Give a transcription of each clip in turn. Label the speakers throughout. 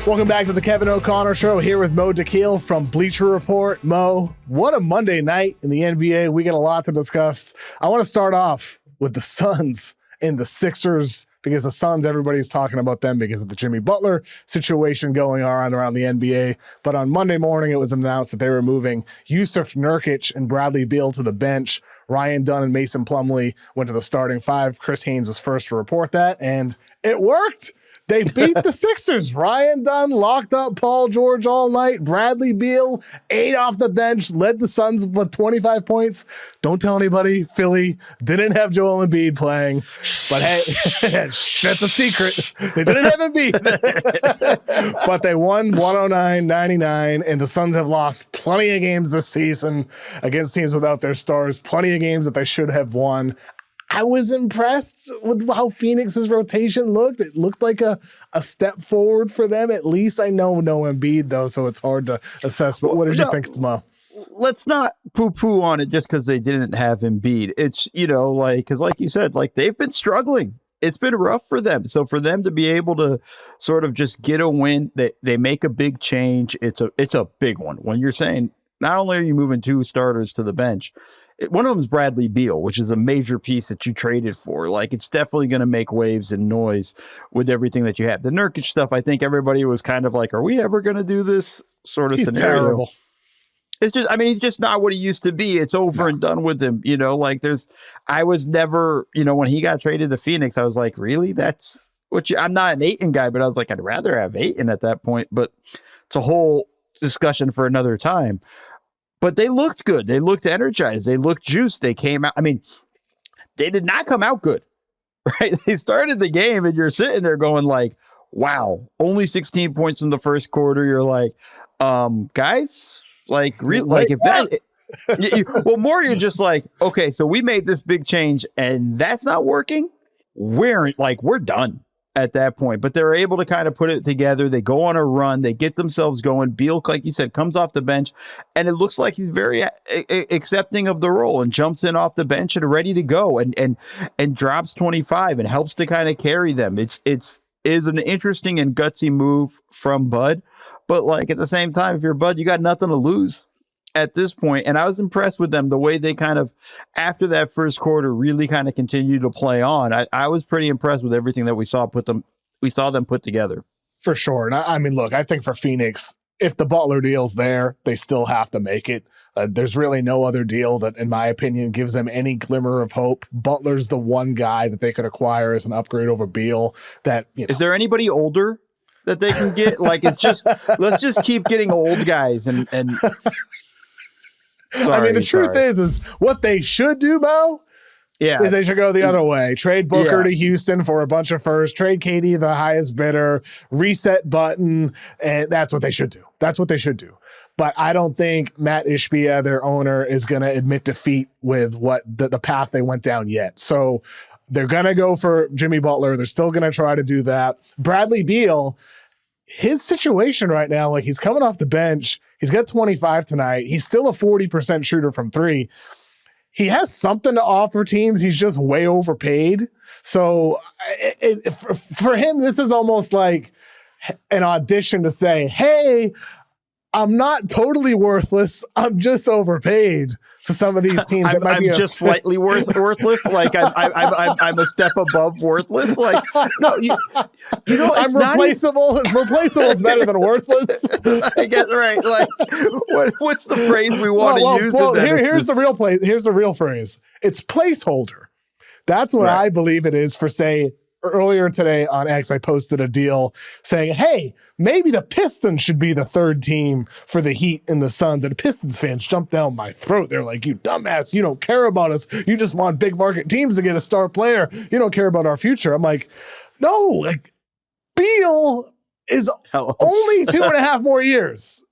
Speaker 1: Welcome back to the Kevin O'Connor Show here with Mo Dakhil from Bleacher Report. Mo, what a Monday night in the NBA. We got a lot to discuss. I want to start off with the Suns and the Sixers, because the Suns, everybody's talking about them because of the Jimmy Butler situation going on around the NBA. But on Monday morning, it was announced that they were moving Jusuf, Nurkic, and Bradley Beal to the bench. Ryan Dunn and Mason Plumlee went to the starting five. Chris Haynes was first to report that, and it worked. They beat the Sixers. Ryan Dunn locked up Paul George all night. Bradley Beal ate off the bench, led the Suns with 25 points. Don't tell anybody, Philly didn't have Joel Embiid playing. But hey, that's a secret. They didn't have Embiid. But they won 109-99, and the Suns have lost plenty of games this season against teams without their stars. Plenty of games that they should have won. I was impressed with how Phoenix's rotation looked. It looked like a step forward for them. At least I know no Embiid, though, so it's hard to assess. But what did you think, Mo?
Speaker 2: Let's not poo-poo on it just because they didn't have Embiid. It's, because like you said, they've been struggling. It's been rough for them. So for them to be able to sort of just get a win, they make a big change. It's a big one. When you're saying not only are you moving two starters to the bench, one of them is Bradley Beal, which is a major piece that you traded for. It's definitely going to make waves and noise with everything that you have. The Nurkic stuff, I think everybody was kind of like, are we ever going to do this sort of scenario?
Speaker 1: Terrible.
Speaker 2: It's just, he's just not what he used to be. It's over and done with him. I was never, when he got traded to Phoenix, I was like, really? That's what I'm not an Ayton guy, but I was like, I'd rather have Ayton at that point. But it's a whole discussion for another time. But they looked good. They looked energized. They looked juiced. They came out. They did not come out good, right? They started the game and you're sitting there going wow, only 16 points in the first quarter. You're like, guys, if that, more you're just like, okay, so we made this big change and that's not working. We're done at that point, but they're able to kind of put it together. They go on a run. They get themselves going. Beal, like you said, comes off the bench, and it looks like he's very accepting of the role and jumps in off the bench and ready to go and drops 25 and helps to kind of carry them. It's an interesting and gutsy move from Bud, but at the same time, if you're Bud, you got nothing to lose at this point. And I was impressed with them, the way they kind of, after that first quarter, really kind of continued to play on. I was pretty impressed with everything that we saw them put together.
Speaker 1: For sure. And look, I think for Phoenix, if the Butler deal's there, they still have to make it. There's really no other deal that, in my opinion, gives them any glimmer of hope. Butler's the one guy that they could acquire as an upgrade over Beal.
Speaker 2: Is there anybody older that they can get? It's just, let's just keep getting old guys and Sorry,
Speaker 1: the truth is what they should do, Mo, is they should go the other way. Trade Booker to Houston for a bunch of firsts, trade KD the highest bidder, reset Button, and that's what they should do. That's what they should do. But I don't think Matt Ishbia, their owner, is going to admit defeat with what the path they went down yet. So they're going to go for Jimmy Butler. They're still going to try to do that. Bradley Beal, his situation right now, he's coming off the bench. He's got 25 tonight. He's still a 40% shooter from three. He has something to offer teams. He's just way overpaid. So for him, this is almost like an audition to say, hey, I'm not totally worthless. I'm just overpaid to some of these teams.
Speaker 2: I'm just slightly worthless. I'm a step above worthless. No,
Speaker 1: I'm replaceable. Replaceable is better than worthless.
Speaker 2: I guess right. What's the phrase we want to use?
Speaker 1: Here's the real phrase. It's placeholder. That's what I believe it is for, say, earlier today on X, I posted a deal saying, hey, maybe the Pistons should be the third team for the Heat and the Suns. And Pistons fans jumped down my throat. They're like, you dumbass, you don't care about us. You just want big market teams to get a star player. You don't care about our future. I'm like, no, Beal is only 2.5 more years.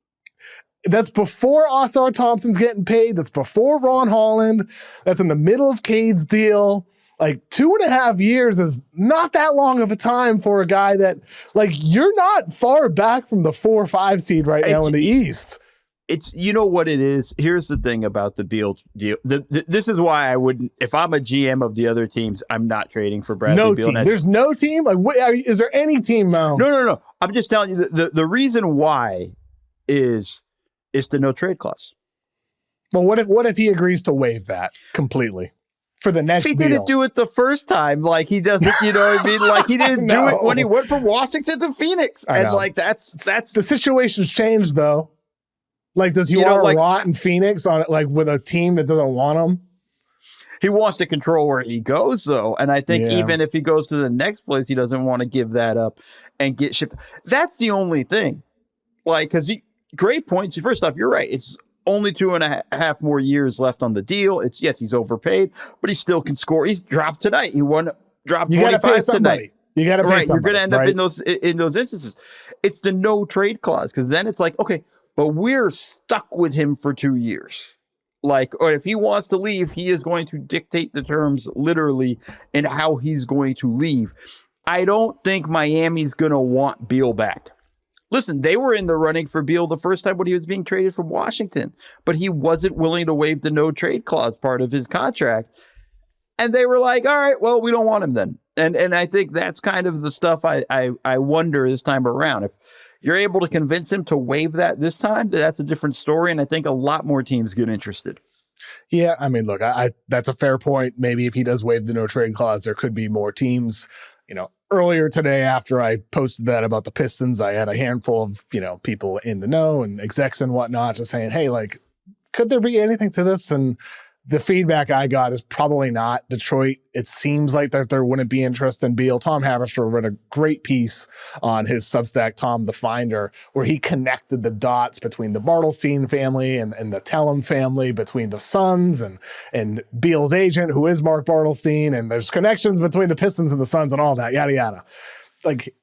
Speaker 1: That's before Oscar Thompson's getting paid. That's before Ron Holland. That's in the middle of Cade's deal. 2.5 years is not that long of a time for a guy that, you're not far back from the 4 or 5 seed right now in the East.
Speaker 2: It's, what it is. Here's the thing about the Beal deal. This is why I wouldn't, if I'm a GM of the other teams, I'm not trading for Bradley Beal.
Speaker 1: Team. There's no team? Is there any team, Mo?
Speaker 2: No. I'm just telling you the reason why is the no trade clause.
Speaker 1: Well, what if he agrees to waive that completely for the next
Speaker 2: He
Speaker 1: deal?
Speaker 2: didn't do it the first time. Like he doesn't, you know what I mean? Like he didn't do it when he went from Washington to Phoenix. And like that's
Speaker 1: the situation's changed though. Like, does he want to rot in Phoenix on like with a team that doesn't want him?
Speaker 2: He wants to control where he goes though. And I think even if he goes to the next place, he doesn't want to give that up and get shipped. That's the only thing. Like, because great points. First off, you're right. It's only 2.5 more years left on the deal. It's he's overpaid, but he still can score. He's dropped tonight. He dropped 25 tonight.
Speaker 1: You got to pay somebody.
Speaker 2: You're going to end up in those instances. It's the no trade clause because then it's like, okay, but we're stuck with him for 2 years. Like, or if he wants to leave, he is going to dictate the terms literally and how he's going to leave. I don't think Miami's going to want Beal back. Listen, they were in the running for Beal the first time when he was being traded from Washington, but he wasn't willing to waive the no trade clause part of his contract. And they were like, all right, well, we don't want him then. And I think that's kind of the stuff I wonder this time around. If you're able to convince him to waive that this time, that's a different story. And I think a lot more teams get interested.
Speaker 1: Yeah, I mean, look, that's a fair point. Maybe if he does waive the no trade clause, there could be more teams. You know, earlier today, after I posted that about the Pistons, I had a handful of, people in the know and execs and whatnot just saying, hey, like, could there be anything to this? And the feedback I got is probably not. Detroit, it seems like that there wouldn't be interest in Beal. Tom Haverster wrote a great piece on his Substack, Tom the Finder, where he connected the dots between the Bartelstein family and the Tellem family, between the Suns and Beal's agent, who is Mark Bartelstein, and there's connections between the Pistons and the Suns and all that, yada, yada. Like,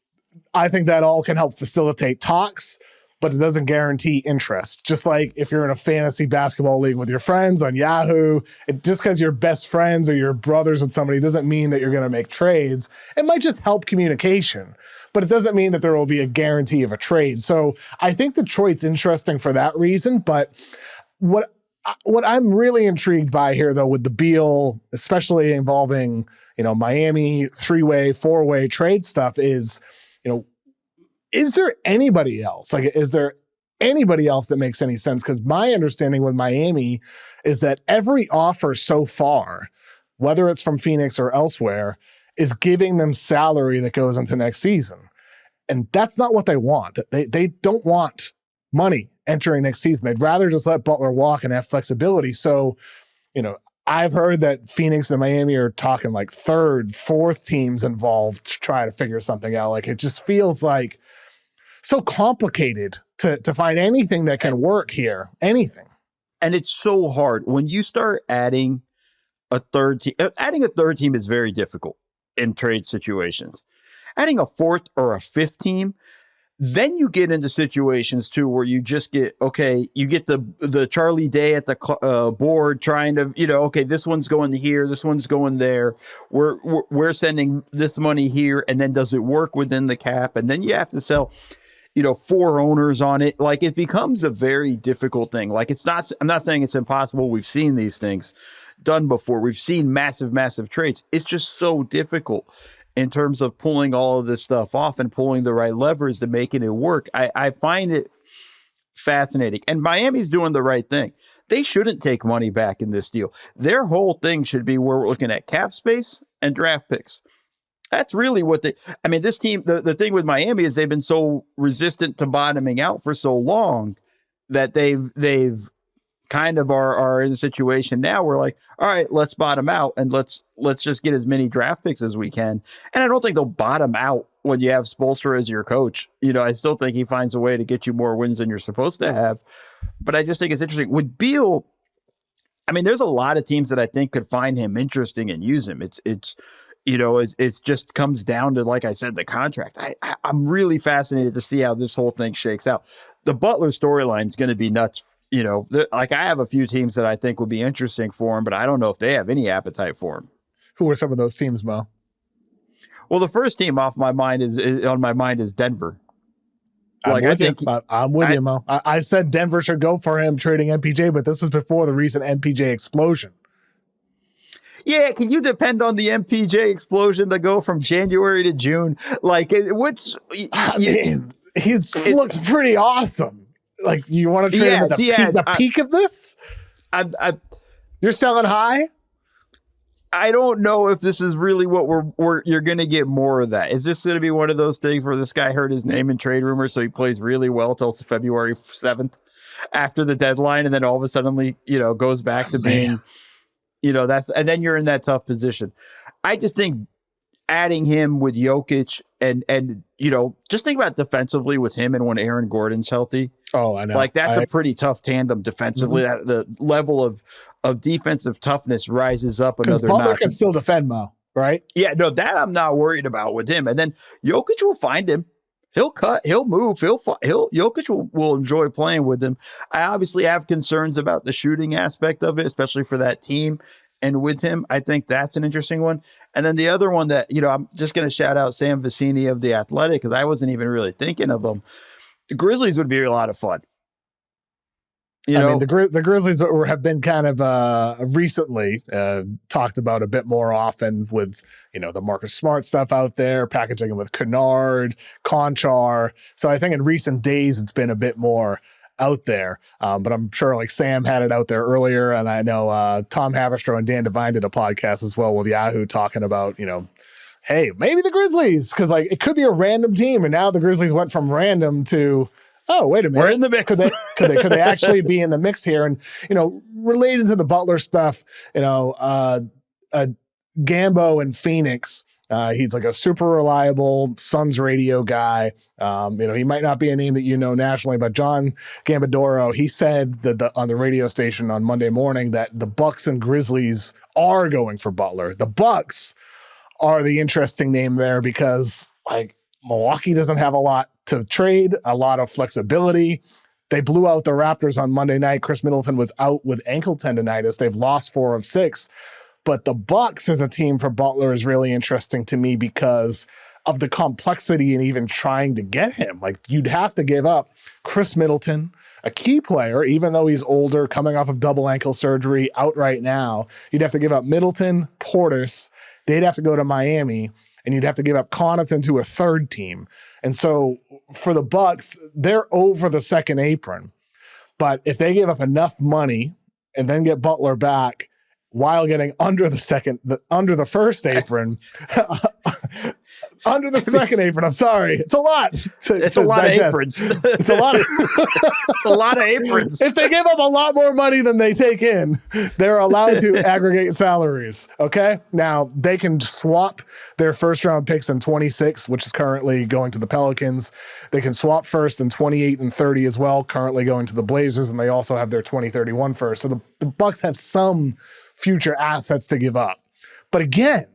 Speaker 1: I think that all can help facilitate talks, but it doesn't guarantee interest. Just like if you're in a fantasy basketball league with your friends on Yahoo, just because you're best friends or you're brothers with somebody doesn't mean that you're going to make trades. It might just help communication, but it doesn't mean that there will be a guarantee of a trade. So I think Detroit's interesting for that reason. But what I'm really intrigued by here, though, with the Beal, especially involving, Miami 3-way, 4-way trade stuff is, is there anybody else? Like, is there anybody else that makes any sense? Because my understanding with Miami is that every offer so far, whether it's from Phoenix or elsewhere, is giving them salary that goes into next season. And that's not what they want. They don't want money entering next season. They'd rather just let Butler walk and have flexibility. So, I've heard that Phoenix and Miami are talking like third, fourth teams involved to try to figure something out. Like, it just feels like so complicated to find anything that can work here. Anything.
Speaker 2: And it's so hard when you start adding a third team. Adding a third team is very difficult in trade situations. Adding a fourth or a fifth team, then you get into situations too where you just get, you get the Charlie Day at the board trying to, okay, this one's going here, this one's going there. We're sending this money here, and then does it work within the cap? And then you have to sell, 4 owners on it. Like, it becomes a very difficult thing. Like, I'm not saying it's impossible. We've seen these things done before. We've seen massive, massive trades. It's just so difficult in terms of pulling all of this stuff off and pulling the right levers to making it work. I find it fascinating. And Miami's doing the right thing. They shouldn't take money back in this deal. Their whole thing should be where we're looking at cap space and draft picks. That's really what this team, the thing with Miami is they've been so resistant to bottoming out for so long that they've kind of are in a situation now where, like, all right, let's bottom out and let's just get as many draft picks as we can. And I don't think they'll bottom out when you have Spoelstra as your coach. I still think he finds a way to get you more wins than you're supposed to have. But I just think it's interesting. With Beal, there's a lot of teams that I think could find him interesting and use him. It just comes down to, like I said, the contract. I'm really fascinated to see how this whole thing shakes out. The Butler storyline is going to be nuts. I have a few teams that I think would be interesting for him, but I don't know if they have any appetite for him.
Speaker 1: Who are some of those teams, Mo?
Speaker 2: Well, the first team on my mind is Denver.
Speaker 1: I'm with you, Mo. I said Denver should go for him trading MPJ, but this was before the recent MPJ explosion.
Speaker 2: Yeah, can you depend on the MPJ explosion to go from January to June? Like,
Speaker 1: I mean, he's looked pretty awesome. Like, you want to trade him at the peak of this? You're selling high?
Speaker 2: I don't know if this is really what you're going to get more of that. Is this going to be one of those things where this guy heard his name in trade rumors, so he plays really well till February 7th after the deadline, and then all of a sudden, goes back to being, and then you're in that tough position. I just think adding him with Jokic and just think about defensively with him and when Aaron Gordon's healthy.
Speaker 1: Oh, I know.
Speaker 2: Like, that's a pretty tough tandem defensively. Mm-hmm. The level of defensive toughness rises up another notch.
Speaker 1: Butler can still defend, Mo, right?
Speaker 2: Yeah, no, that I'm not worried about with him. And then Jokic will find him. He'll cut. He'll move. Jokic will enjoy playing with him. I obviously have concerns about the shooting aspect of it, especially for that team. And with him, I think that's an interesting one. And then the other one that, I'm just going to shout out Sam Vecini of The Athletic, because I wasn't even really thinking of him. The Grizzlies would be a lot of fun.
Speaker 1: I mean, the Grizzlies have been kind of recently talked about a bit more often with, the Marcus Smart stuff out there, packaging it with Kennard, Conchar. So I think in recent days, it's been a bit more out there. But I'm sure like Sam had it out there earlier. And I know Tom Haverstraw and Dan Devine did a podcast as well with Yahoo talking about, hey, maybe the Grizzlies, because like it could be a random team. And now the Grizzlies went from random to, oh, wait a minute.
Speaker 2: We're in the mix.
Speaker 1: Could they actually be in the mix here? And, related to the Butler stuff, Gambo in Phoenix, he's like a super reliable Suns radio guy. He might not be a name that nationally, but John Gambadoro, he said that on the radio station on Monday morning that the Bucks and Grizzlies are going for Butler. The Bucks are the interesting name there because like Milwaukee doesn't have a lot to trade, a lot of flexibility. They blew out the Raptors on Monday night. Chris Middleton was out with ankle tendonitis. They've lost 4 of 6. But the Bucks as a team for Butler is really interesting to me because of the complexity and even trying to get him. Like, you'd have to give up Chris Middleton, a key player, even though he's older, coming off of double ankle surgery, out right now. You'd have to give up Middleton, Portis. They'd have to go to Miami, and you'd have to give up Connaughton to a third team. And so for the Bucks, they're over the second apron. But if they give up enough money and then get Butler back while getting under the first apron, under the second apron, I'm sorry. It's a lot.
Speaker 2: It's a lot
Speaker 1: digest.
Speaker 2: of aprons.
Speaker 1: It's a lot of
Speaker 2: it's a lot of aprons.
Speaker 1: If they give up a lot more money than they take in, they're allowed to aggregate salaries. Okay? Now, they can swap their first round picks in 26, which is currently going to the Pelicans. They can swap first in 28 and 30 as well, currently going to the Blazers, and they also have their 2031 first. So the Bucks have some future assets to give up. But again,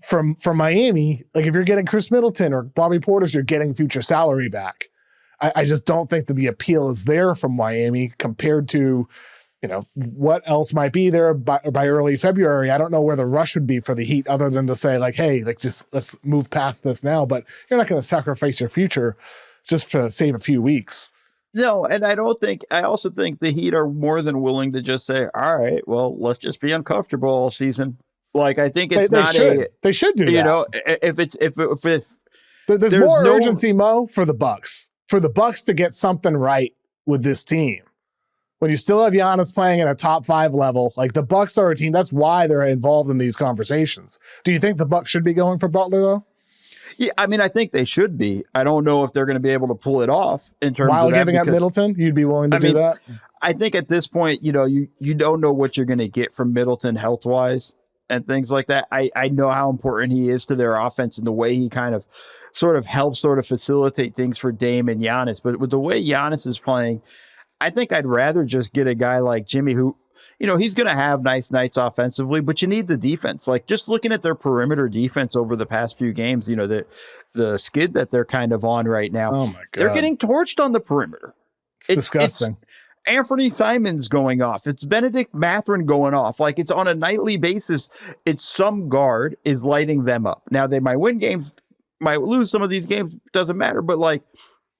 Speaker 1: from Miami, like if you're getting Chris Middleton or Bobby Portis, you're getting future salary back. I just don't think that the appeal is there from Miami compared to, what else might be there by early February. I don't know where the rush would be for the Heat other than to say like, hey, like just let's move past this now. But you're not going to sacrifice your future just to save a few weeks.
Speaker 2: No, and I also think the Heat are more than willing to just say, all right, well, let's just be uncomfortable all season. Like, I think it's
Speaker 1: they should do that. There's more urgency, Mo, for the Bucks to get something right with this team. When you still have Giannis playing at a top 5 level, like the Bucks are a team. That's why they're involved in these conversations. Do you think the Bucks should be going for Butler though?
Speaker 2: Yeah, I mean, I think they should be. I don't know if they're going to be able to pull it off in terms
Speaker 1: while
Speaker 2: of
Speaker 1: giving up Middleton. You'd be willing to do that?
Speaker 2: I think at this point, you don't know what you're going to get from Middleton health wise and things like that. I know how important he is to their offense and the way he kind of sort of helps facilitate things for Dame and Giannis. But with the way Giannis is playing, I think I'd rather just get a guy like Jimmy who, he's going to have nice nights offensively, but you need the defense. Like just looking at their perimeter defense over the past few games, the skid that they're kind of on right now.
Speaker 1: Oh my God.
Speaker 2: They're getting torched on the perimeter.
Speaker 1: It's disgusting.
Speaker 2: Anthony Simons going off. It's Benedict Mathurin going off. Like it's on a nightly basis. It's some guard is lighting them up. Now they might win games, might lose some of these games. Doesn't matter. But like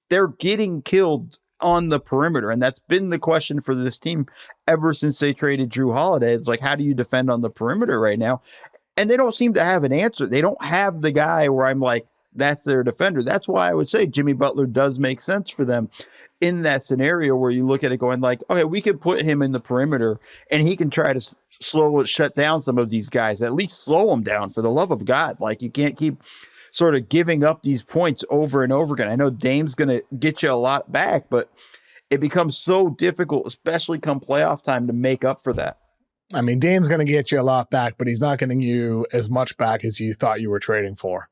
Speaker 2: they're getting killed on the perimeter. And that's been the question for this team ever since they traded Drew Holiday. It's like, how do you defend on the perimeter right now? And they don't seem to have an answer. They don't have the guy where I'm like, that's their defender. That's why I would say Jimmy Butler does make sense for them in that scenario where you look at it going like, okay, we could put him in the perimeter and he can try to shut down some of these guys, at least slow them down for the love of God. Like, you can't keep sort of giving up these points over and over again. I know Dame's going to get you a lot back, but it becomes so difficult, especially come playoff time, to make up for that.
Speaker 1: I mean, Dame's going to get you a lot back, but he's not getting you as much back as you thought you were trading for.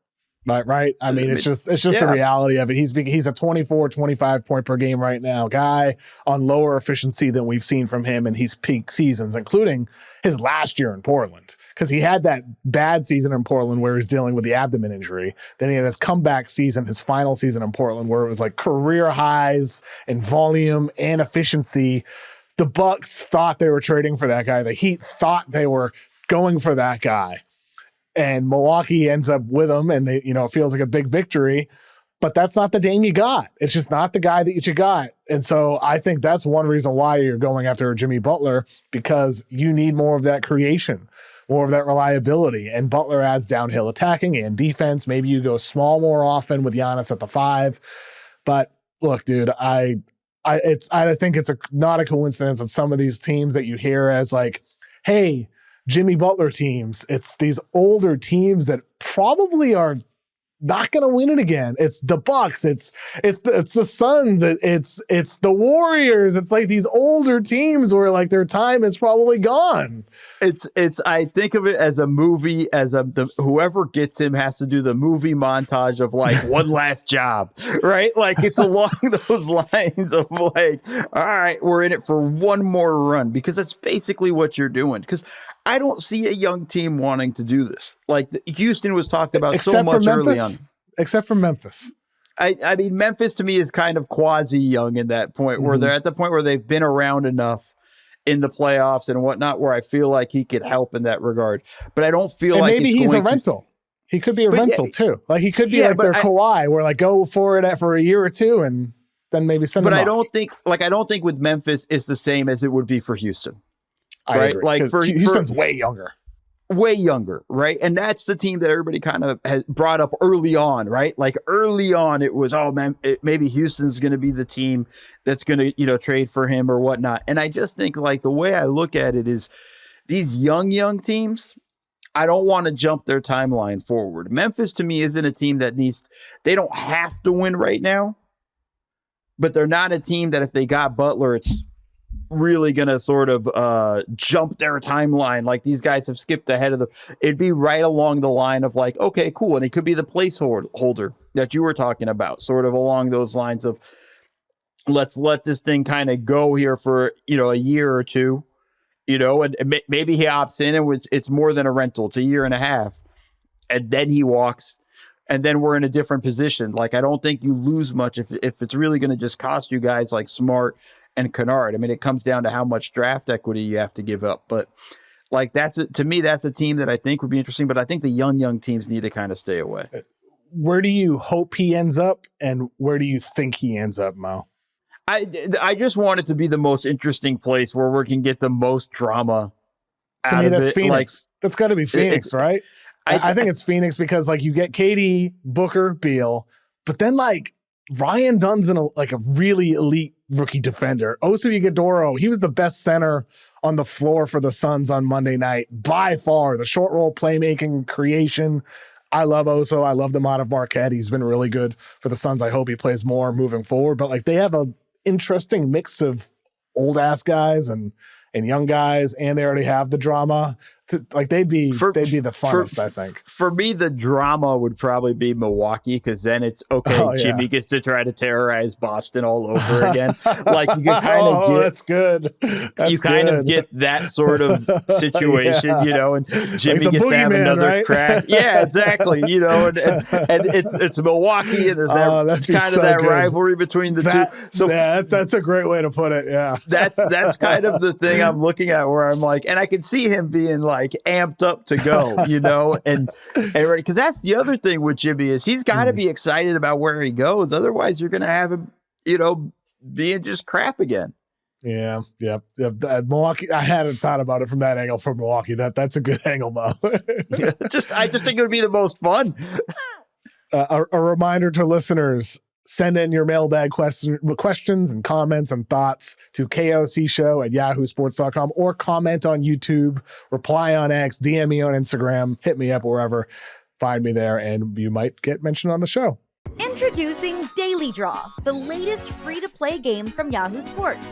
Speaker 1: Right? I mean, it's just the reality of it. He's a 24, 25 point per game right now guy on lower efficiency than we've seen from him in his peak seasons, including his last year in Portland, because he had that bad season in Portland where he's dealing with the abdomen injury. Then he had his comeback season, his final season in Portland, where it was like career highs in volume and efficiency. The Bucks thought they were trading for that guy. The Heat thought they were going for that guy. And Milwaukee ends up with him, and they, it feels like a big victory, but that's not the Dame you got. It's just not the guy that you got. And so I think that's one reason why you're going after Jimmy Butler, because you need more of that creation, more of that reliability. And Butler adds downhill attacking and defense. Maybe you go small more often with Giannis at the 5. But look, dude, I think it's not a coincidence that some of these teams that you hear as like, hey, Jimmy Butler teams, it's these older teams that probably are not going to win it again. It's the Bucks, it's the Suns, it's the Warriors. It's like these older teams where like their time is probably gone.
Speaker 2: I think of it as a movie, whoever gets him has to do the movie montage of like one last job, right? Like, it's along those lines of like, all right, we're in it for one more run, because that's basically what you're doing. Because I don't see a young team wanting to do this. Like, Houston was talked about so much early on.
Speaker 1: Except for Memphis.
Speaker 2: I mean, Memphis to me is kind of quasi-young in that point, where they're at the point where they've been around enough in the playoffs and whatnot, where I feel like he could help in that regard. But I don't feel like
Speaker 1: maybe he's a rental. He could be a rental too. Like, he could be like their Kawhi, where like go for it for a year or two and then maybe send him off.
Speaker 2: I don't think with Memphis it's the same as it would be for Houston.
Speaker 1: I agree. Like, Houston's way younger.
Speaker 2: Way younger, right? And that's the team that everybody kind of has brought up early on, right? Like, early on, it was, oh man, maybe Houston's going to be the team that's going to, trade for him or whatnot. And I just think, like, the way I look at it is these young teams, I don't want to jump their timeline forward. Memphis to me isn't a team that they don't have to win right now, but they're not a team that if they got Butler, it's really going to sort of jump their timeline. Like, these guys have skipped ahead of them. It'd be right along the line of like, okay, cool. And it could be the placeholder that you were talking about, sort of along those lines of, let's let this thing kind of go here for, a year or two, and maybe he opts in and it's more than a rental. It's a year and a half. And then he walks, and then we're in a different position. Like, I don't think you lose much if it's really going to just cost you guys like Smart and Kennard. I mean, it comes down to how much draft equity you have to give up. But like, to me, that's a team that I think would be interesting. But I think the young teams need to kind of stay away.
Speaker 1: Where do you hope he ends up, and where do you think he ends up, Mo?
Speaker 2: I just want it to be the most interesting place where we can get the most drama.
Speaker 1: To me, that's Phoenix. That's got to be Phoenix, right? I think it's Phoenix because like you get KD, Booker, Beal, but then like Ryan Dunn's a really elite rookie defender. Oso Ighodaro, he was the best center on the floor for the Suns on Monday night by far. The short roll playmaking creation. I love Oso. I love the out of Marquette. He's been really good for the Suns. I hope he plays more moving forward. But like, they have an interesting mix of old ass guys and young guys, and they already have the drama. They'd be the funnest, I think.
Speaker 2: For me, the drama would probably be Milwaukee, because then it's okay. Jimmy gets to try to terrorize Boston all over again. Like, you can kind of get
Speaker 1: that's good.
Speaker 2: Kind of get that sort of situation, and Jimmy
Speaker 1: like
Speaker 2: gets to have another
Speaker 1: right?
Speaker 2: crack. Yeah, exactly. And it's Milwaukee, and there's that rivalry between the two. So
Speaker 1: that's a great way to put it. Yeah,
Speaker 2: that's kind of the thing I'm looking at, where I'm like, and I can see him being like amped up to go, and because that's the other thing with Jimmy is he's got to be excited about where he goes. Otherwise, you're going to have him, being just crap again.
Speaker 1: Yeah. Milwaukee, I hadn't thought about it from that angle for Milwaukee. That's a good angle, Mo.
Speaker 2: I just think it would be the most fun.
Speaker 1: A reminder to listeners, send in your mailbag questions and comments and thoughts to KOC Show at yahoosports.com, or comment on YouTube, reply on X, DM me on Instagram, hit me up wherever. Find me there, and you might get mentioned on the show.
Speaker 3: Introducing Daily Draw, the latest free-to-play game from Yahoo Sports.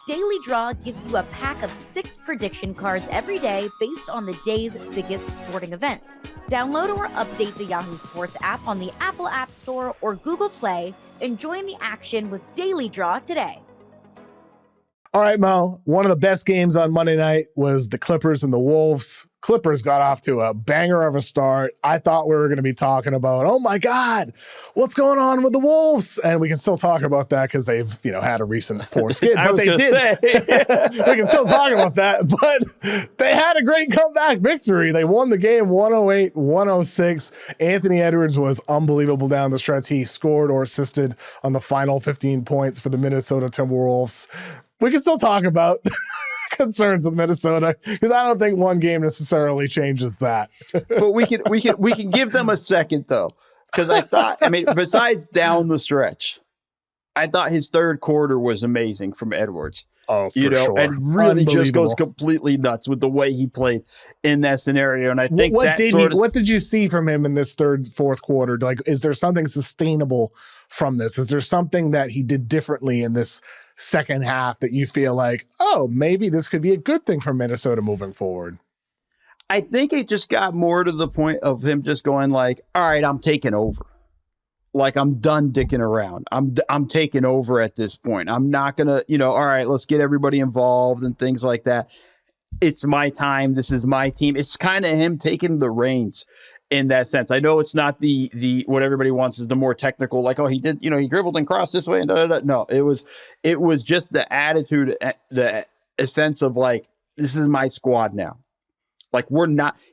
Speaker 3: Daily Draw gives you a pack of 6 prediction cards every day based on the day's biggest sporting event. Download or update the Yahoo Sports app on the Apple App Store or Google Play and join the action with Daily Draw today.
Speaker 1: All right, Mo, one of the best games on Monday night was the Clippers and the Wolves. Clippers got off to a banger of a start. I thought we were going to be talking about, oh my God, what's going on with the Wolves? And we can still talk about that because they've, had a recent poor skid. But they did. We can still talk about that. But they had a great comeback victory. They won the game 108-106. Anthony Edwards was unbelievable down the stretch. He scored or assisted on the final 15 points for the Minnesota Timberwolves. We can still talk about concerns with Minnesota because I don't think one game necessarily changes that.
Speaker 2: But we can give them a second though, because besides down the stretch, I thought his third quarter was amazing from Edwards.
Speaker 1: Oh, for sure.
Speaker 2: And really just goes completely nuts with the way he played in that scenario. And I think
Speaker 1: what did you see from him in this fourth quarter? Like, is there something sustainable from this? Is there something that he did differently in this second half that you feel like, oh, maybe this could be a good thing for Minnesota moving forward?
Speaker 2: I think it just got more to the point of him just going like, all right, I'm taking over. Like, I'm done dicking around. I'm taking over at this point. I'm not going to, all right, let's get everybody involved and things like that. It's my time. This is my team. It's kind of him taking the reins in that sense. I know it's not the what everybody wants is the more technical, like, oh, he did, he dribbled and crossed this way and No, it was just the attitude, a sense of like, this is my squad now. Like,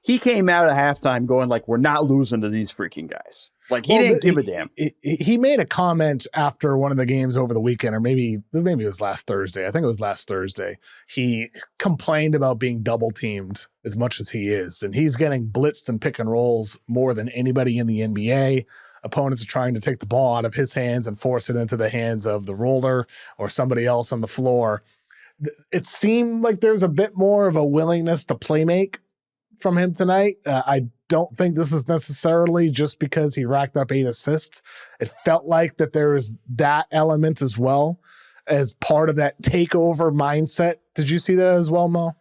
Speaker 2: he came out at halftime going like, we're not losing to these freaking guys. Like, he didn't give a damn.
Speaker 1: He made a comment after one of the games over the weekend, or maybe it was last Thursday. I think it was last Thursday. He complained about being double teamed as much as he is. And he's getting blitzed and pick and rolls more than anybody in the NBA. Opponents are trying to take the ball out of his hands and force it into the hands of the roller or somebody else on the floor. It seemed like there's a bit more of a willingness to play make from him tonight. I don't think this is necessarily just because he racked up 8 assists. It felt like that there is that element as well as part of that takeover mindset. Did you see that as well, Mo?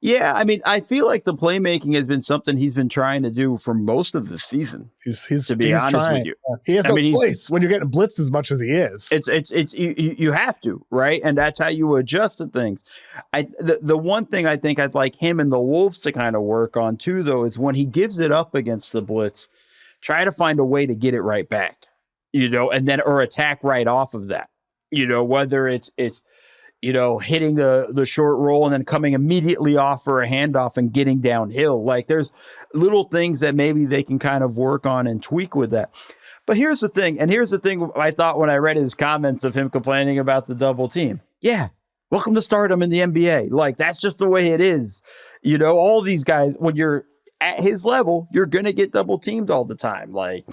Speaker 2: Yeah, I feel like the playmaking has been something he's been trying to do for most of the season.
Speaker 1: He's
Speaker 2: to be honest with you,
Speaker 1: he has no place when you're getting blitzed as much as he is.
Speaker 2: It's you have to, right? And that's how you adjust to things. The one thing I think I'd like him and the Wolves to kind of work on too, though, is when he gives it up against the blitz, try to find a way to get it right back, and then or attack right off of that, whether it's hitting the short roll and then coming immediately off for a handoff and getting downhill. Like, there's little things that maybe they can kind of work on and tweak with that. But here's the thing I thought when I read his comments of him complaining about the double team. Yeah, welcome to stardom in the NBA. Like, that's just the way it is. All these guys, when you're at his level, you're going to get double teamed all the time. Like,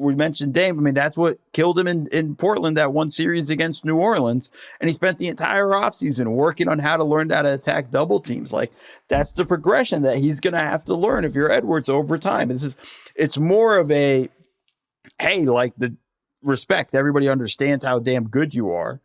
Speaker 2: we mentioned Dame. That's what killed him in Portland, that one series against New Orleans. And he spent the entire offseason working on how to learn how to attack double teams. Like, that's the progression that he's going to have to learn if you're Edwards over time. It's more of a, hey, like, the respect. Everybody understands how damn good you are,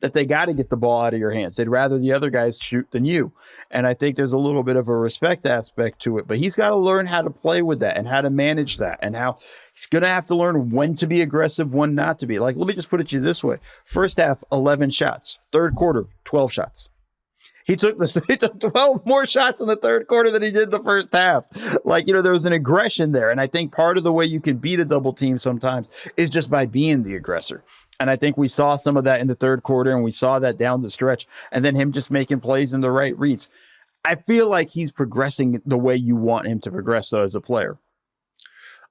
Speaker 2: that they got to get the ball out of your hands. They'd rather the other guys shoot than you. And I think there's a little bit of a respect aspect to it. But he's got to learn how to play with that and how to manage that and how he's going to have to learn when to be aggressive, when not to be. Like, let me just put it to you this way. First half, 11 shots. Third quarter, 12 shots. He took 12 more shots in the third quarter than he did the first half. Like, there was an aggression there. And I think part of the way you can beat a double team sometimes is just by being the aggressor. And I think we saw some of that in the third quarter, and we saw that down the stretch, and then him just making plays in the right reads. I feel like he's progressing the way you want him to progress, though, as a player.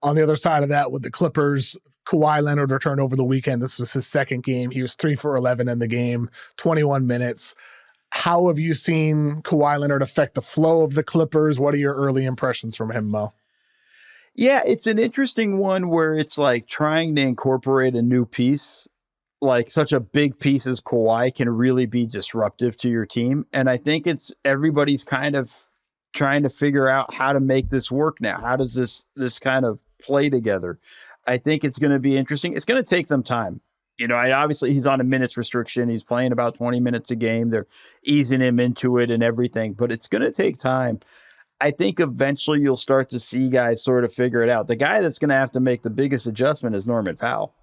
Speaker 1: On the other side of that, with the Clippers, Kawhi Leonard returned over the weekend. This was his second game. He was 3 for 11 in the game, 21 minutes. How have you seen Kawhi Leonard affect the flow of the Clippers? What are your early impressions from him, Mo?
Speaker 2: Yeah, it's an interesting one where it's like trying to incorporate a new piece. Like such a big piece as Kawhi can really be disruptive to your team. And I think everybody's kind of trying to figure out how to make this work now. How does this kind of play together? I think it's going to be interesting. It's going to take them time. Obviously he's on a minutes restriction. He's playing about 20 minutes a game. They're easing him into it and everything, but it's going to take time. I think eventually you'll start to see guys sort of figure it out. The guy that's going to have to make the biggest adjustment is Norman Powell.